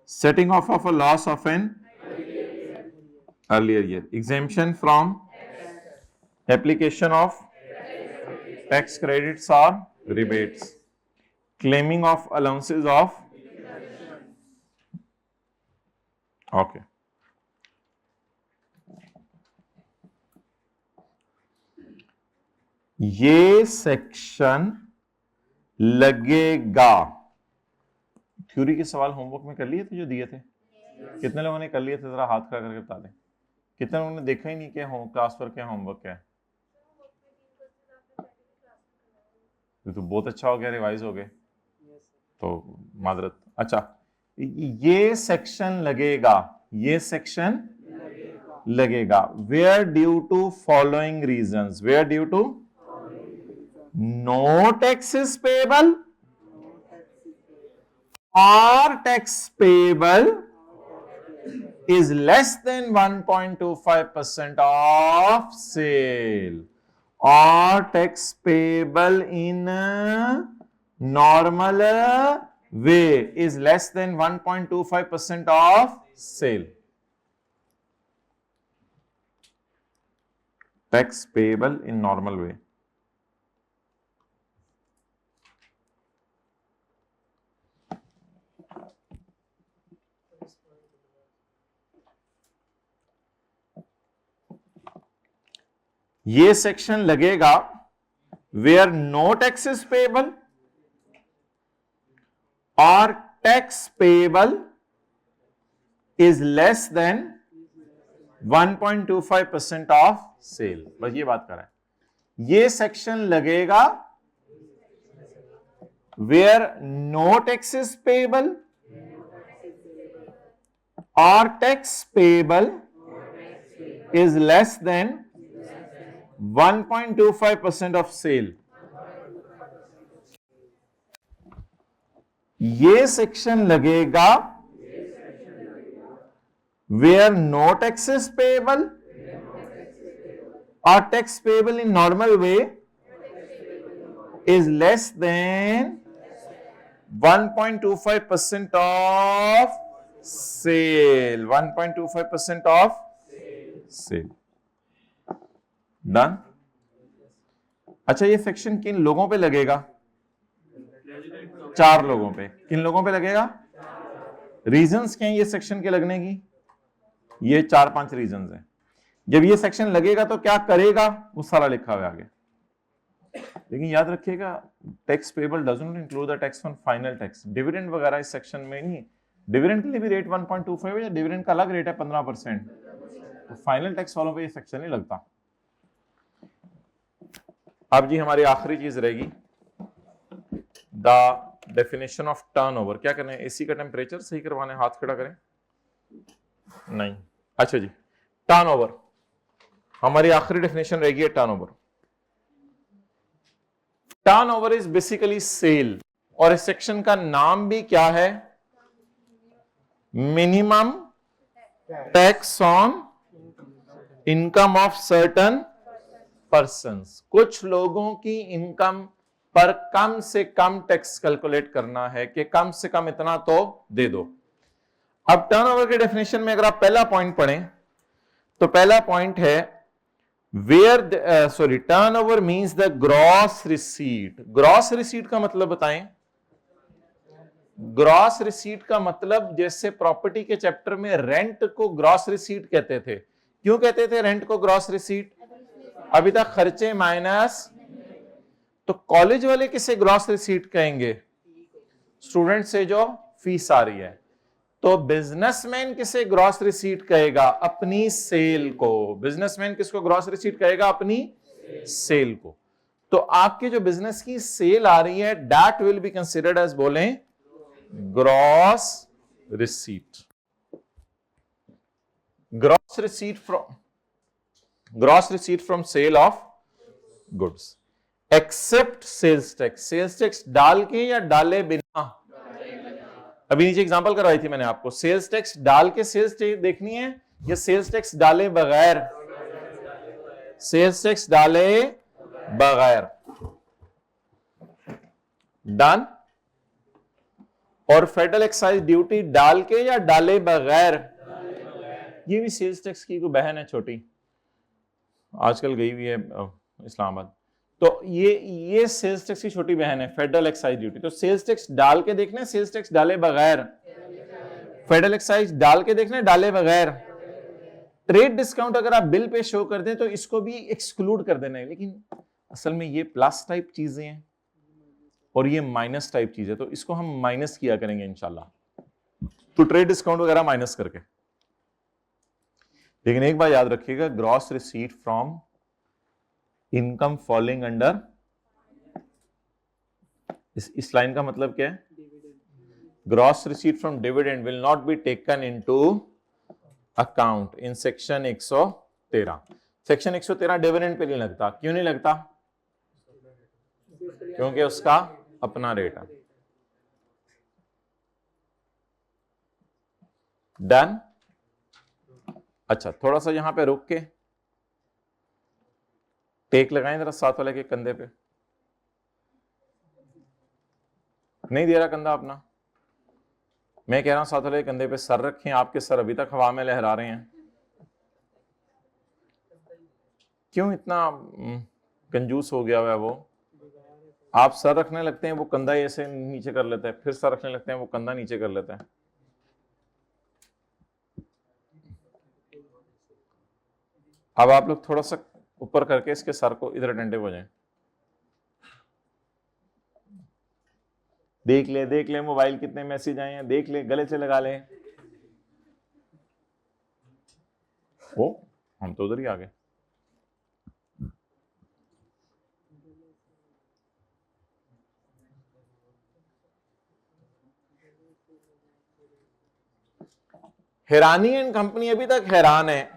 setting off of a loss of an earlier year, exemption from application of tax credits or rebates, claiming of allowances of, okay, ये section लगेगा। Theory के सवाल homework में कर लिए थे जो दिए थे? कितने लोगों ने कर लिए थे? जरा हाथ खड़ा करके बता दें। कितने लोगों ने देखा ही नहीं कि क्लास वर्क क्या होमवर्क क्या है? तो बहुत अच्छा हो गया, रिवाइज हो गए तो मादरत। अच्छा, ये सेक्शन लगेगा, ये सेक्शन लगेगा where due to following reasons, where due to no taxes payable or tax payable is less than 1.25% of sale, or tax payable in normal way is less than 1.25% of sale. Tax payable in normal way. ये section लगेगा where no taxes payable और tax payable is less than 1.25% of sale. बस ये बात कर रहा है। ये सेक्शन लगेगा वेयर नो टैक्सेस पेबल और tax payable is less than 1.25% of sale। ये सेक्शन लगेगा where no taxes payable or tax payable in normal way is less than 1.25% of sale, 1.25% of sale। Done. अच्छा, ये section किन लोगों पे लगेगा? 4 लोगों पे। किन लोगों पे लगेगा? रीजंस क्या है ये सेक्शन के लगने की? ये 4-5 रीजंस हैं। जब ये सेक्शन लगेगा तो क्या करेगा वो सारा लिखा हुआ है आगे। लेकिन याद रखिएगा, tax payable doesn't include the tax on final tax. Dividend वगैरह इस सेक्शन में नहीं। डिविडेंड के लिए भी रेट 1.25 है, या डिविडेंड का अलग रेट है 15%। तो फाइनल टैक्स वालों पे ये सेक्शन नहीं लगता। अब जी हमारी आखिरी चीज रहेगी द डेफिनेशन ऑफ टर्नओवर। क्या करना है? एसी का टेम्परेचर सही करवाना है, हाथ खड़ा करें। नहीं, अच्छा जी, टर्नओवर हमारी आखिरी डेफिनेशन रहेगी। Turnover, turnover is basically sale, और इस सेक्शन का नाम भी क्या है? Minimum tax on income of certain persons. कुछ लोगों की इनकम पर कम से कम टैक्स कैलकुलेट करना है कि कम से कम इतना तो दे दो। अब टर्नओवर के डेफिनेशन में अगर आप पहला पॉइंट पढ़ें तो पहला पॉइंट है where turnover means the gross receipt. Gross receipt का मतलब बताएं। ग्रॉस रिसीट का मतलब, जैसे प्रॉपर्टी के चैप्टर में रेंट को ग्रॉस रिसीट कहते थे। क्यों कहते थे रेंट को ग्रॉस रिसीट? अभी तक खर्चे माइनस। तो कॉलेज वाले किसे ग्रॉस रिसीट कहेंगे? स्टूडेंट से जो फीस आ रही है। तो बिजनेसमैन किसे ग्रॉस रिसीट कहेगा? अपनी सेल को। बिजनेसमैन किसको ग्रॉस रिसीट कहेगा? अपनी सेल को। तो आपके जो बिजनेस की सेल आ रही है, that will be considered as, बोलें, gross receipt. Gross receipt from sale of goods, except sales tax. Sales tax डाल के या डाले बिना? अभी नीचे एग्जांपल करवाई थी मैंने आपको। सेल्स टैक्स डाल के सेल्स टैक्स देखनी है, या सेल्स टैक्स डाले बगैर? सेल्स टैक्स डाले बगैर। डन। और फेडरल एक्साइज ड्यूटी डाल के या डाले बगैर? ये भी सेल्स टैक्स की कोई बहन है छोटी, आजकल गई हुई है इस्लामाबाद। तो ये सेल्स टैक्स की छोटी बहन है, फेडरल एक्साइज ड्यूटी। तो सेल्स टैक्स डाल के देखना है, सेल्स टैक्स डाले बगैर? फेडरल एक्साइज डाल के देखना है, डाले बगैर? ट्रेड डिस्काउंट अगर आप बिल पे शो कर दें तो इसको भी एक्सक्लूड कर देना है। लेकिन असल में ये प्लस टाइप चीजें हैं और ये माइनस टाइप चीज है, तो इसको हम माइनस किया करेंगे इंशाल्लाह, तो ट्रेड डिस्काउंट वगैरह माइनस करके। लेकिन एक बात याद रखिएगा, gross receipt from income falling under, इस लाइन का मतलब क्या है? Gross receipt from dividend will not be taken into account in section 113। Section 113 dividend pay नहीं लगता। क्यों नहीं लगता? क्योंकि उसका अपना रेट है। डन? अच्छा, थोड़ा सा यहां पे रुक के टेक लगाएं जरा साथ वाले के कंधे पे। नहीं दे रहा कंधा अपना? मैं कह रहा हूं साथ वाले के कंधे पे सर रखें। आपके सर अभी तक हवा में लहरा रहे हैं। क्यों इतना कंजूस हो गया हुआ है वो? आप सर रखने लगते हैं, वो कंधा ऐसे नीचे कर लेता है, फिर सर रखने लगते हैं, वो कंधा नीचे कर लेता है। अब आप लोग थोड़ा सा ऊपर करके इसके सर को इधर अटेंटिव हो जाएं। देख ले मोबाइल कितने मैसेज आए हैं, देख ले, गले से लगा ले। ओ, हम तो उधर ही आ गए। हैरानी एंड कंपनी अभी तक हैरान है।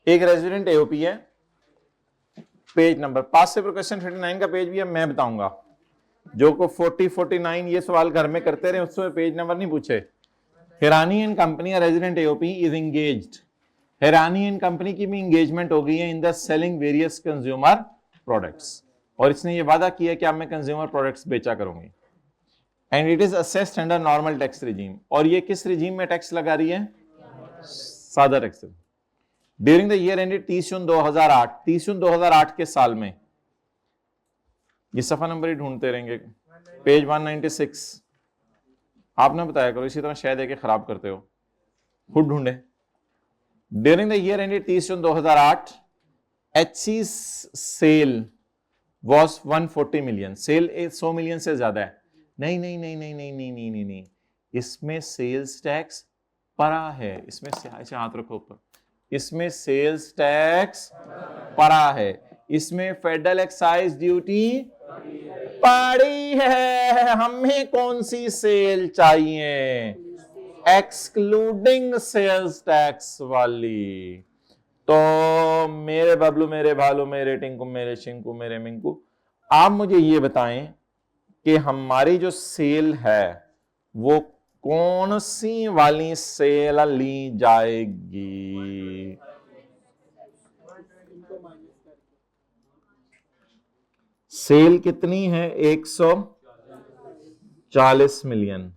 एक रेजिडेंट एओपी है, पेज नंबर पास से क्वेश्चन 39 का पेज भी है, मैं बताऊंगा। जो को 40 49 ये सवाल घर में करते रहे, उसमें पेज नंबर नहीं पूछे। हैरानी and company resident AOP is engaged. हैरानी एंड कंपनी की भी एंगेजमेंट हो गई है in the selling various consumer products, और इसने ये वादा किया कि अब मैं कंज्यूमर प्रोडक्ट्स बेचा करूंगी। And it is assessed under normal tax regime. और ये किस रिजीम में टैक्स लगा रही है? सादा tax. During the year ended 30 June 2008, 30 June 2008 के साल में, ये सफा नंबर ही ढूंढते रहेंगे, पेज 196। आपने बताया करो, इसी तरह शायद है कि खराब करते हो, खुद ढूंढे। During the year ended 30 June 2008, HC sale was 140 million. Sale 100 million से ज्यादा है। नहीं नहीं नहीं नहीं नहीं नहीं नहीं नहीं नहीं, इसमें सेल्स टैक्स पड़ा है। इसमें हाथ रखो ऊपर, इसमें सेल्स टैक्स पड़ा है, इसमें फेडरल एक्साइज ड्यूटी पड़ी है। हमें कौन सी सेल चाहिए? एक्सक्लूडिंग सेल्स टैक्स वाली। तो मेरे बबलू, मेरे भालू, मेरे टिंकू, मेरे शिंकू, मेरे मिंकू, आप मुझे ये बताएं कि हमारी जो सेल है वो कौन सी वाली सेल ली जाएगी? सेल कितनी है? 140 मिलियन।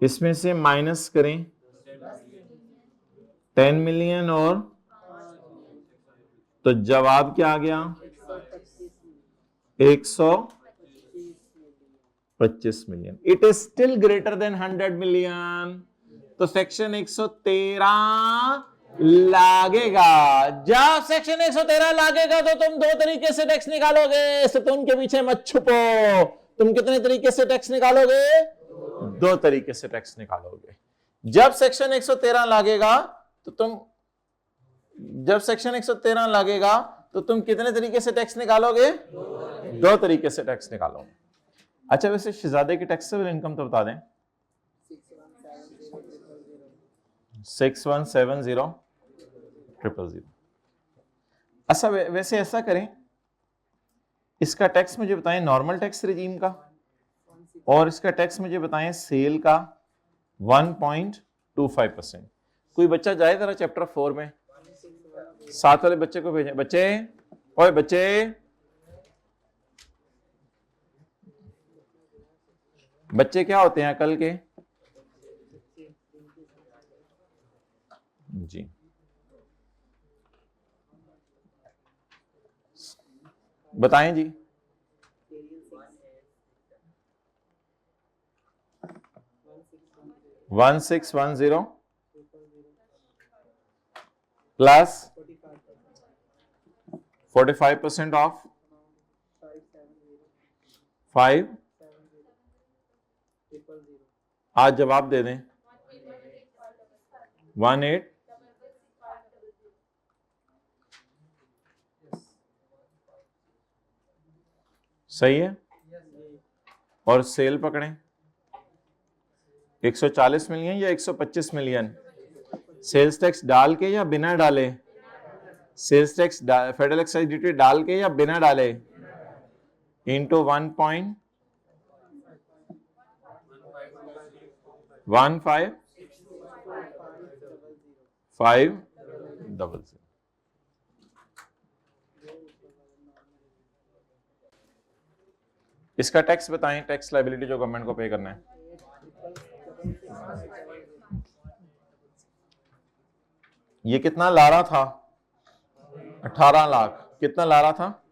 इसमें से माइनस करें 10 मिलियन, और तो जवाब क्या आ गया? 125 million. It is still greater than 100 million. तो सेक्शन 113 लागेगा। जब सेक्शन 113 लागेगा तो तुम दो तरीके से टैक्स निकालोगे, सतून के पीछे मत छुपो। तुम कितने तरीके से टैक्स निकालोगे? दो तरीके से टैक्स निकालोगे। जब सेक्शन 113 लागेगा तो तुम, जब सेक्शन 113 लागेगा तो तुम कितने तरीके से टैक्स निकालोगे? दो तरीके से टैक्स निकालोगे। अच्छा, वैसे शहजादे की टैक्सेबल इनकम तो बता दें। 6170,000। अच्छा, वैसे ऐसा करें, इसका टैक्स मुझे बताएं नॉर्मल टैक्स रिजीम का, और इसका टैक्स मुझे बताएं सेल का 1.25%। कोई बच्चा जाए जरा चैप्टर 4 में, साथ वाले बच्चे को भेजें। बच्चे, ओए बच्चे, बच्चे क्या होते हैं कल के? जी, बताएं जी। $1610 प्लस 45% ऑफ 5, आज जवाब दे दें 18, सही है। और सेल पकड़ें 140 मिलियन या 125 मिलियन, सेल्स टैक्स डाल के या बिना डाले, sales tax federal excise duty डाल के या बिना डाले, इंटू 1.15500। इसका टैक्स बताएं, टैक्स लायबिलिटी जो गवर्नमेंट को पे करना है। ये कितना ला रहा था? 18 लाख। कितना ला रहा था?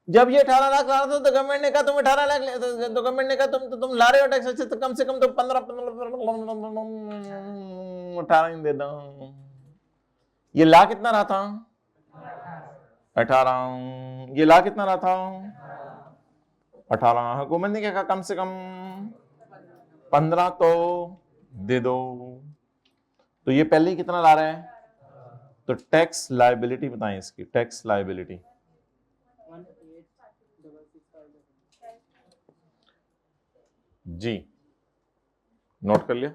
जब ये 18 लाख ला रहा था तो गवर्नमेंट ने कहा तुम 18 लाख, तो गवर्नमेंट ने कहा तुम ला रहे हो टैक्स, अच्छे तो कम से कम तो 15 18 दे दो। ये ला कितना रहा था? 18। ये ला कितना रहा था? 18। हुकूमत ने क्या कहा? कम से कम 15 तो दे दो। तो ये पहले ही कितना ला रहा है? तो टैक्स लायबिलिटी बताएं इसकी, टैक्स लायबिलिटी। जी नोट कर लिया।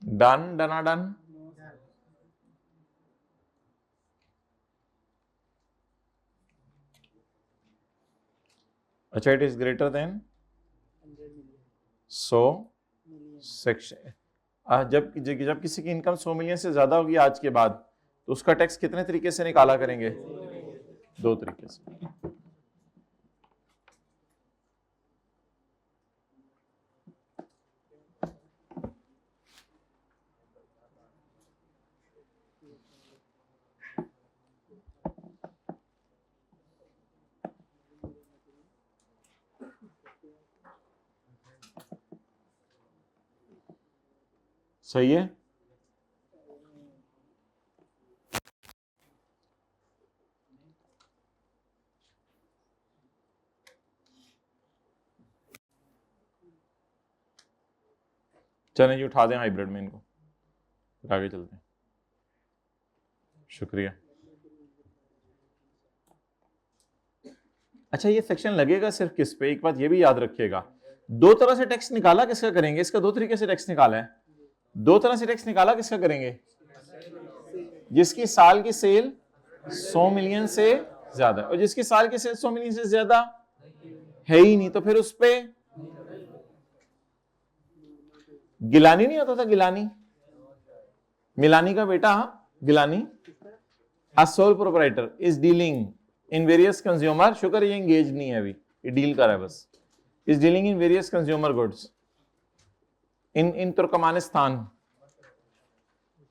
डन, डना डन। अच्छा, it is greater than 100 section. जब किसी की इनकम 100 मिलियन से ज्यादा होगी आज के बाद, तो उसका टैक्स कितने तरीके से निकाला करेंगे? 2 तरीके से। सही है। चलें जी, उठा दें हाइब्रिड में इनको, फिर आगे चलते हैं। शुक्रिया। अच्छा, ये सेक्शन लगेगा सिर्फ किस पे? एक बात ये भी याद रखिएगा, 2 तरह से टैक्स निकाला किसका करेंगे? इसका 2 तरीके से टैक्स निकाला है। 2 तरह से टैक्स निकाला किसका करेंगे? जिसकी साल की सेल 100 मिलियन से ज्यादा, और जिसकी साल की सेल 100 मिलियन से ज्यादा है ही नहीं, तो फिर उस पे गिलानी नहीं होता था? गिलानी, मिलानी का बेटा Gilani. A sole proprietor is dealing in various consumer, शुक्र ये engaged नहीं है अभी, ये डील कर रहा है बस, is dealing in various consumer goods in Turkmenistan,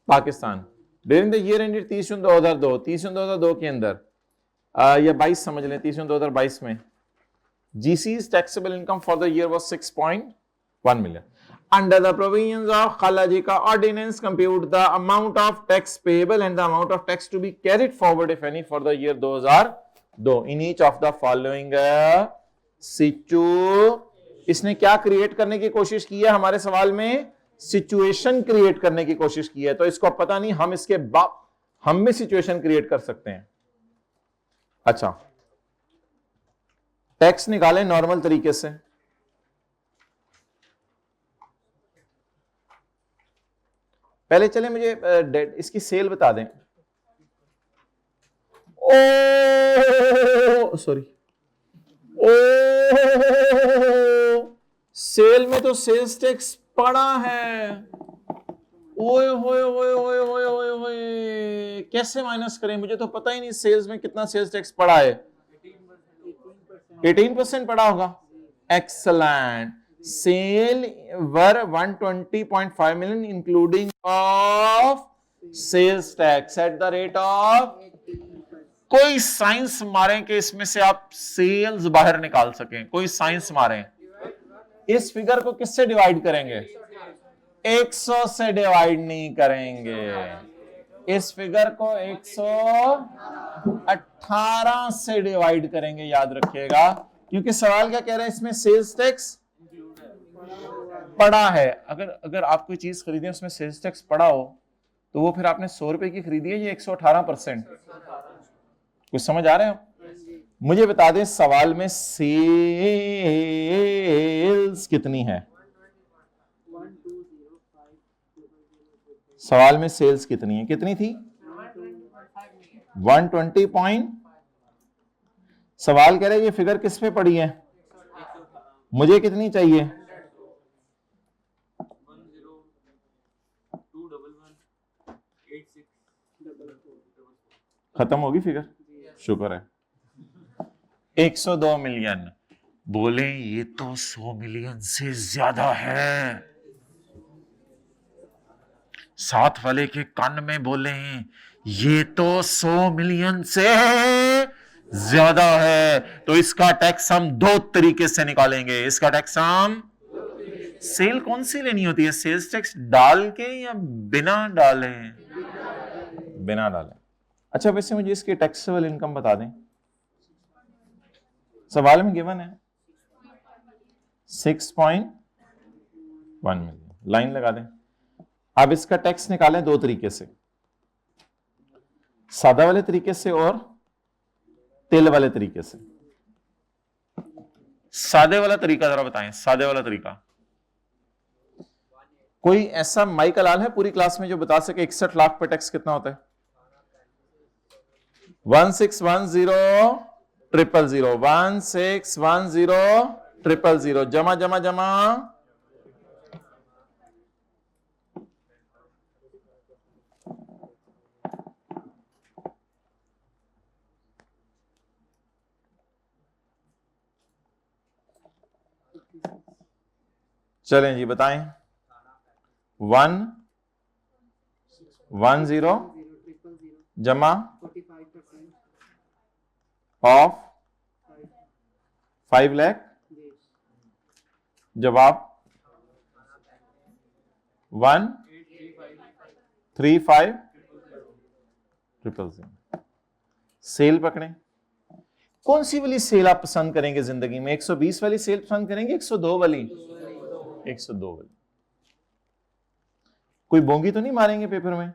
Pakistan, during the year ended 30 जून 2002, 30 जून 2002 के अंदर, या 22 समझ लें, 30 जून 2022 में GC's taxable income for the year was 6.1 million. Under the provisions of Khalajika ordinance, compute the amount of tax payable and the amount of tax to be carried forward, if any, for the year 2002 in each of the following इसने क्या create करने की कोशिश की है? हमारे सवाल में सिचुएशन क्रिएट करने की कोशिश की है, तो इसको पता नहीं, हम इसके हम भी सिचुएशन क्रिएट कर सकते हैं। अच्छा, टैक्स निकालें नॉर्मल तरीके से। पहले चले मुझे इसकी सेल बता दें। ओ सॉरी, ओ सेल में तो सेल्स टैक्स पड़ा है। ओए होए होए होए होए होए होए, कैसे माइनस करें? मुझे तो पता ही नहीं सेल्स में कितना सेल्स टैक्स पड़ा है। 18% पड़ा होगा। Excellent. Sale were 120.5 million including of sales tax at the rate of, कोई साइंस मारें कि इसमें से आप सेल्स बाहर निकाल सकें, कोई साइंस मारें। इस फिगर को किससे डिवाइड करेंगे? 100 से डिवाइड नहीं करेंगे, इस फिगर को 118 से डिवाइड करेंगे, याद रखिएगा। क्योंकि सवाल क्या कह रहा है, इसमें सेल्स टैक्स पड़ा है। अगर आप कोई चीज खरीदें उसमें सेल्स टैक्स पड़ा हो, तो वो फिर आपने 100 रुपए की खरीदी है, ये 118%। कुछ समझ आ रहे हो? मुझे बता दें सवाल में सेल्स कितनी है? सवाल में सेल्स कितनी है? कितनी थी? 120 पॉइंट। सवाल कह रहा है ये फिगर किस पे पड़ी है? मुझे कितनी चाहिए? खत्म होगी फिगर? शुक्र है। 102 मिलियन। बोले ये तो 100 मिलियन से ज्यादा है। साथ वाले के कान में बोले ये तो 100 मिलियन से ज्यादा है। तो इसका टैक्स हम दो तरीके से निकालेंगे। इसका टैक्स हम, सेल कौन सी लेनी होती है? सेल्स टैक्स डाल के या बिना डाले? बिना डाले। अच्छा, वैसे मुझे इसकी टैक्सेबल इनकम बता दें। सवाल में गिवन है 6.1 मिलियन, लाइन लगा दें। अब इसका टैक्स निकालें दो तरीके से, सादा वाले तरीके से और तेल वाले तरीके से। सादे वाला तरीका जरा बताएं, सादे वाला तरीका। कोई ऐसा माइक लाल है पूरी क्लास में जो बता सके 61 लाख पे टैक्स कितना होता है? 1610,000,000 1610,000,000 जमा जमा जमा। चलें जी बताएं। 110 जमा ऑफ 5 लाख। जवाब 135,000,000। सेल पकड़े। कौन सी वाली सेल आप पसंद करेंगे जिंदगी में? 120 वाली सेल पसंद करेंगे, 102 वाली? 102 वाली। कोई बोंगी तो नहीं मारेंगे पेपर में?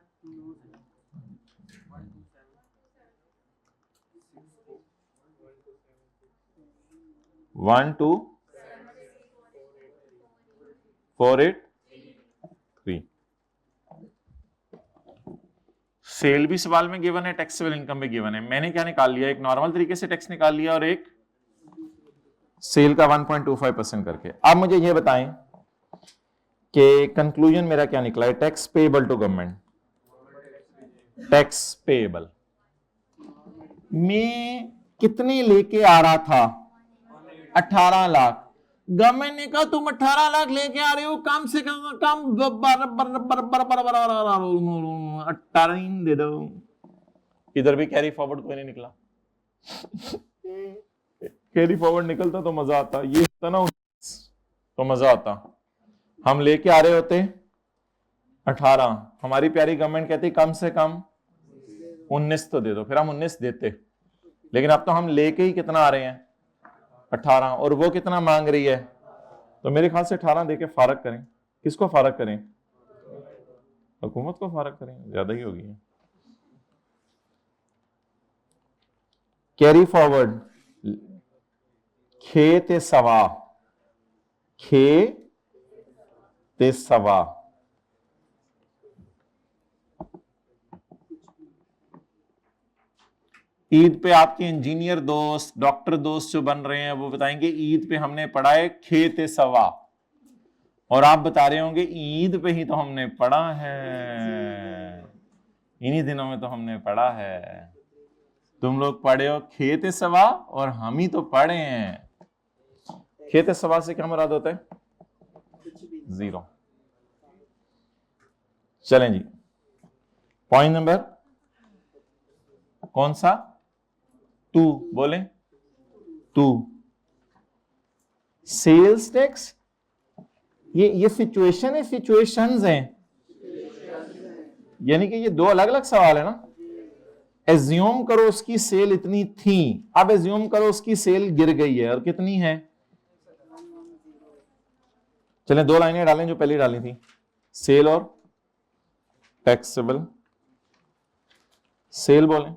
One two 483। सेल भी सवाल में गिवन है, टैक्सेबल इनकम भी गिवन है। मैंने क्या निकाल लिया? एक नॉर्मल तरीके से टैक्स निकाल लिया और एक सेल का 1.25% करके। अब मुझे यह बताएं कि कंक्लूजन मेरा क्या निकला है? Tax payable to government. Tax payable में कितने लेके आ रहा था? 18 लाख। गवर्नमेंट ने कहा तुम 18 लाख लेके आ रहे हो, कम से कम 18 दे दो। इधर भी कैरी फॉरवर्ड कोई नहीं निकला। कैरी फॉरवर्ड निकलता तो मजा आता, ये होता ना तो मजा आता। हम लेके आ रहे होते 18, हमारी प्यारी गवर्नमेंट कहती कम से कम 19 तो दे दो, फिर हम 19 देते। लेकिन अब तो हम लेके ही कितना आ रहे हैं? 18, और वो कितना मांग रही है? तो मेरे ख्याल से 18 देके फारग करें। किसको फारग करें? हुकूमत को फारग करें, ज्यादा ही होगी। कैरी फॉरवर्ड खे ते सवा, खे ते सवा। ईद पे आपके इंजीनियर दोस्त, डॉक्टर दोस्त जो बन रहे हैं वो बताएंगे ईद पे हमने पढ़ा है खेत सवा, और आप बता रहे होंगे ईद पे ही तो हमने पढ़ा है, इन्हीं दिनों में तो हमने पढ़ा है। तुम लोग पढ़े हो खेत सवा और हम ही तो पढ़े हैं। खेत सवा से क्या मुराद होता है? 0। चलें जी, पॉइंट नंबर कौन सा? 2 बोले। 2 सेल्स टैक्स, ये सिचुएशन है, सिचुएशंस हैं, यानी कि ये 2 अलग अलग सवाल है ना। एज्यूम करो उसकी सेल इतनी थी, अब एज्यूम करो उसकी सेल गिर गई है, और कितनी है? चलें 2 लाइनें डालें जो पहले डाली थी, सेल और टैक्सेबल। सेल बोलें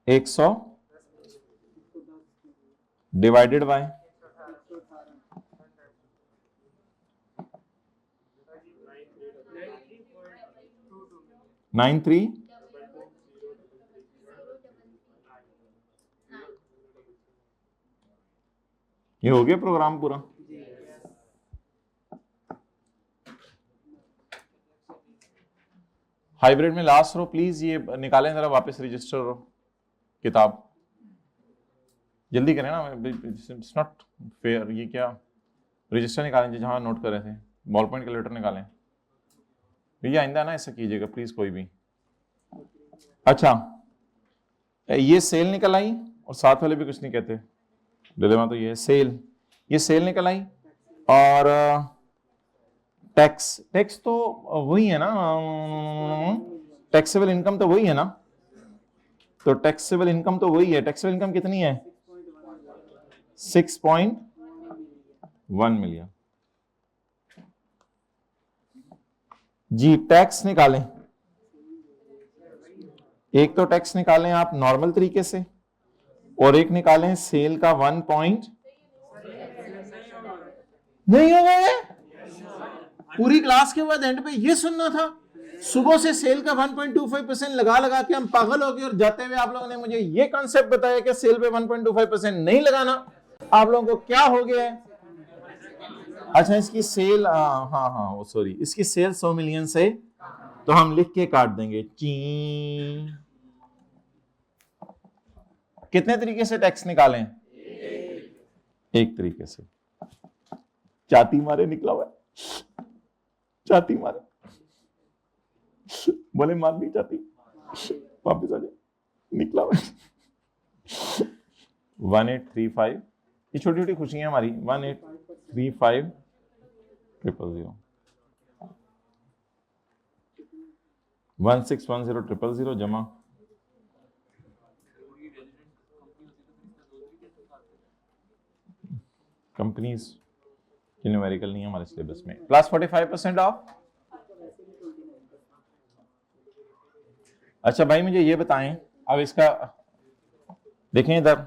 100 डिवाइडेड बाय 93। ये हो गया प्रोग्राम पूरा। हाइब्रिड में लास्ट रो प्लीज ये निकालें जरा वापस, रजिस्टर रो किताब जल्दी करें ना, इट्स नॉट फेयर। ये क्या रजिस्टर निकालें जहां नोट कर रहे थे, बॉल पॉइंट कैलकुलेटर निकालें भैया, आइंदा ना ऐसा कीजिएगा प्लीज कोई भी। अच्छा ये सेल निकल आई, और साथ वाले भी कुछ नहीं कहते, डिलेमा तो ये सेल, ये सेल निकल आई, और टैक्स, टैक्स तो वही है ना, टैक्सेबल इनकम तो वही है ना, तो टैक्सेबल इनकम तो वही है। टैक्सेबल इनकम कितनी है? 6.1 मिलियन। जी टैक्स निकालें, एक तो टैक्स निकालें आप नॉर्मल तरीके से, और एक निकालें सेल का 1 पॉइंट। नहीं हो गए? पूरी क्लास के बाद एंड पे ये सुनना था, सुबह से सेल का 1.25% लगा के हम पागल हो गए, और जाते हुए आप लोगों ने मुझे ये कॉन्सेप्ट बताया कि सेल पे 1.25% नहीं लगाना। आप लोगों को क्या हो गया है? अच्छा इसकी सेल, हाँ वो सॉरी, इसकी सेल 100 मिलियन से, तो हम लिख के काट देंगे ची। कितने तरीके से टैक्स निकालें? एक तरीके से। चाती मारे निकला हुआ, चाती मारे, बोले मार दी चाती, वापिस आ जाए, निकला हुआ। 1835, ये छोटी छोटी खुशियां हमारी। 1835,000 1610,000 जमा कंपनीज की न्यूमेरिकल नहीं है हमारे सिलेबस में। Plus 45% of. अच्छा भाई मुझे ये बताएं, अब इसका देखें इधर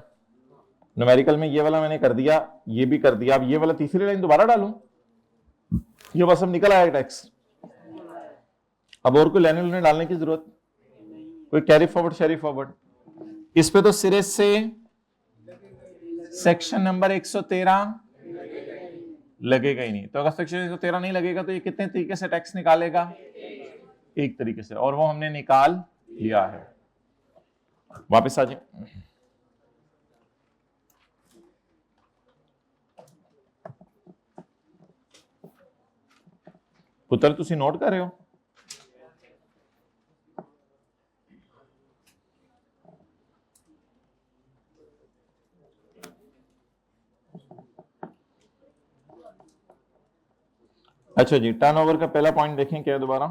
न्यूमेरिकल में ये वाला मैंने कर दिया, ये भी कर दिया, अब ये वाला तीसरी लाइन दोबारा डालूं, ये बस अब निकल आया टैक्स। अब और कोई लेने लूने डालने की जरूरत, कोई कैरी फॉरवर्ड शेरी फॉरवर्ड, इस पे तो सिरे से सेक्शन नंबर 113 लगेगा ही नहीं। तो अगर सेक्शन 113 नहीं लगेगा तो ये कितने तरीके से टैक्स निकालेगा? एक तरीके से, और वो हमने निकाल लिया है। वापस आ जाए, पुत्र तुसी नोट कर रहे हो? अच्छा जी, टर्नओवर का पहला पॉइंट देखें क्या है दोबारा,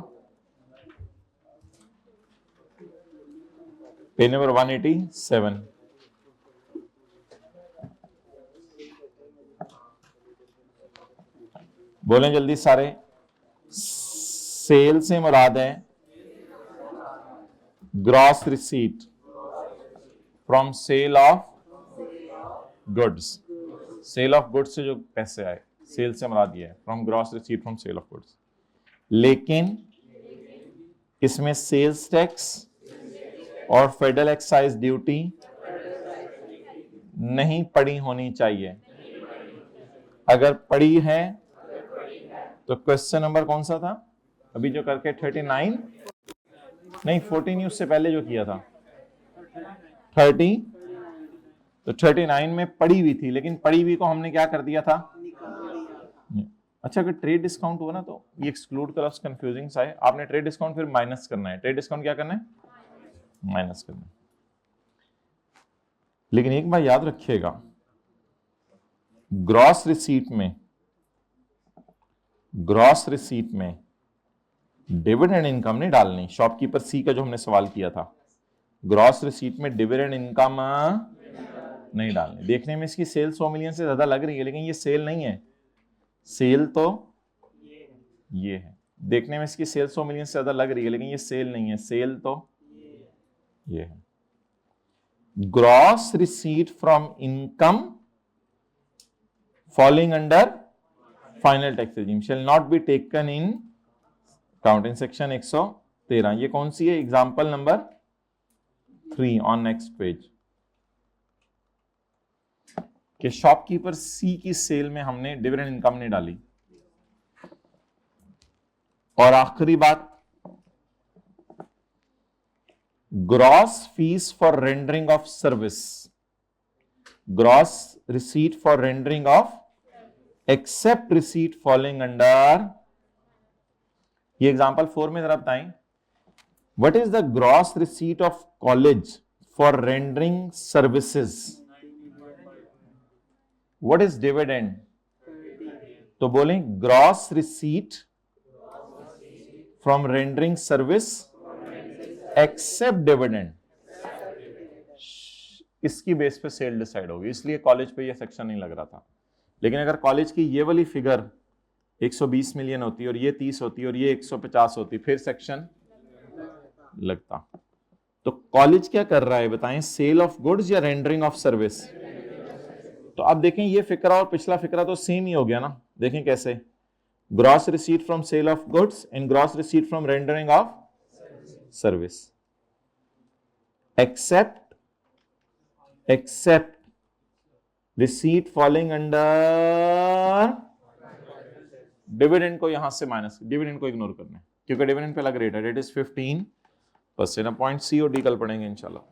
पेज नंबर 187। बोलें जल्दी सारे। सेल से मुराद है gross receipt from sale of goods. Sale of goods से जो पैसे आए, सेल से मुराद ये है from gross receipt from sale of goods. लेकिन इसमें सेल्स टैक्स और फेडरल एक्साइज ड्यूटी नहीं पड़ी होनी चाहिए। अगर पड़ी है तो क्वेश्चन नंबर कौन सा था अभी जो करके 39 नहीं 14 उससे पहले जो किया था 30, तो 39 में पड़ी हुई थी, लेकिन पड़ी हुई को हमने क्या कर दिया था। अच्छा, अगर ट्रेड डिस्काउंट हुआ ना तो ये एक्सक्लूड क्लॉज कंफ्यूजिंग सा है। आपने ट्रेड डिस्काउंट फिर माइनस करना है। ट्रेड डिस्काउंट क्या करना है, माइनस करना है। लेकिन एक बात याद रखिएगा, ग्रॉस रिसीट में डिविडेंड इनकम नहीं डालनी। शॉपकीपर सी का जो हमने सवाल किया था, ग्रॉस रिसीट में डिविडेंड इनकम नहीं डालनी। देखने में इसकी सेल 100 मिलियन से ज्यादा लग रही है, लेकिन ये सेल नहीं है। सेल तो ये है। देखने में इसकी सेल 100 मिलियन से ज्यादा लग रही है, लेकिन ये सेल नहीं है। सेल तो ये है। Gross receipt from income falling under final tax regime shall not be taken in account in section 113। ये कौन सी है, example number 3 on next page. कि शॉपकीपर सी की सेल में हमने डिविडेंड इनकम नहीं डाली। और आखिरी बात, gross fees for rendering of service, gross receipt for rendering of except receipt falling under. ये एग्जांपल 4 में जरा बताएं, what is the gross receipt of college for rendering services, what is dividend. तो बोलें gross receipt from rendering service except dividend. इसकी base पे sale decide होगी, इसलिए कॉलेज पे ये सेक्शन नहीं लग रहा था। लेकिन अगर कॉलेज की ये वाली फिगर 120 मिलियन होती और ये 30 होती और ये 150 होती, फिर सेक्शन लगता। तो कॉलेज क्या कर रहा है बताएं, सेल ऑफ गुड्स या रेंडरिंग ऑफ सर्विस। तो अब देखें ये फिक्रा और पिछला फिक्रा तो सेम ही हो गया ना। देखें कैसे, gross receipt from sale of goods and gross receipt from rendering of service except receipt falling under dividend को यहां से माइनस, डिविडेंड को इग्नोर करना है क्योंकि डिविडेंड पे अलग रेट है, रेट इज 15%। पॉइंट सी और डी कल पढ़ेंगे इंशाल्लाह।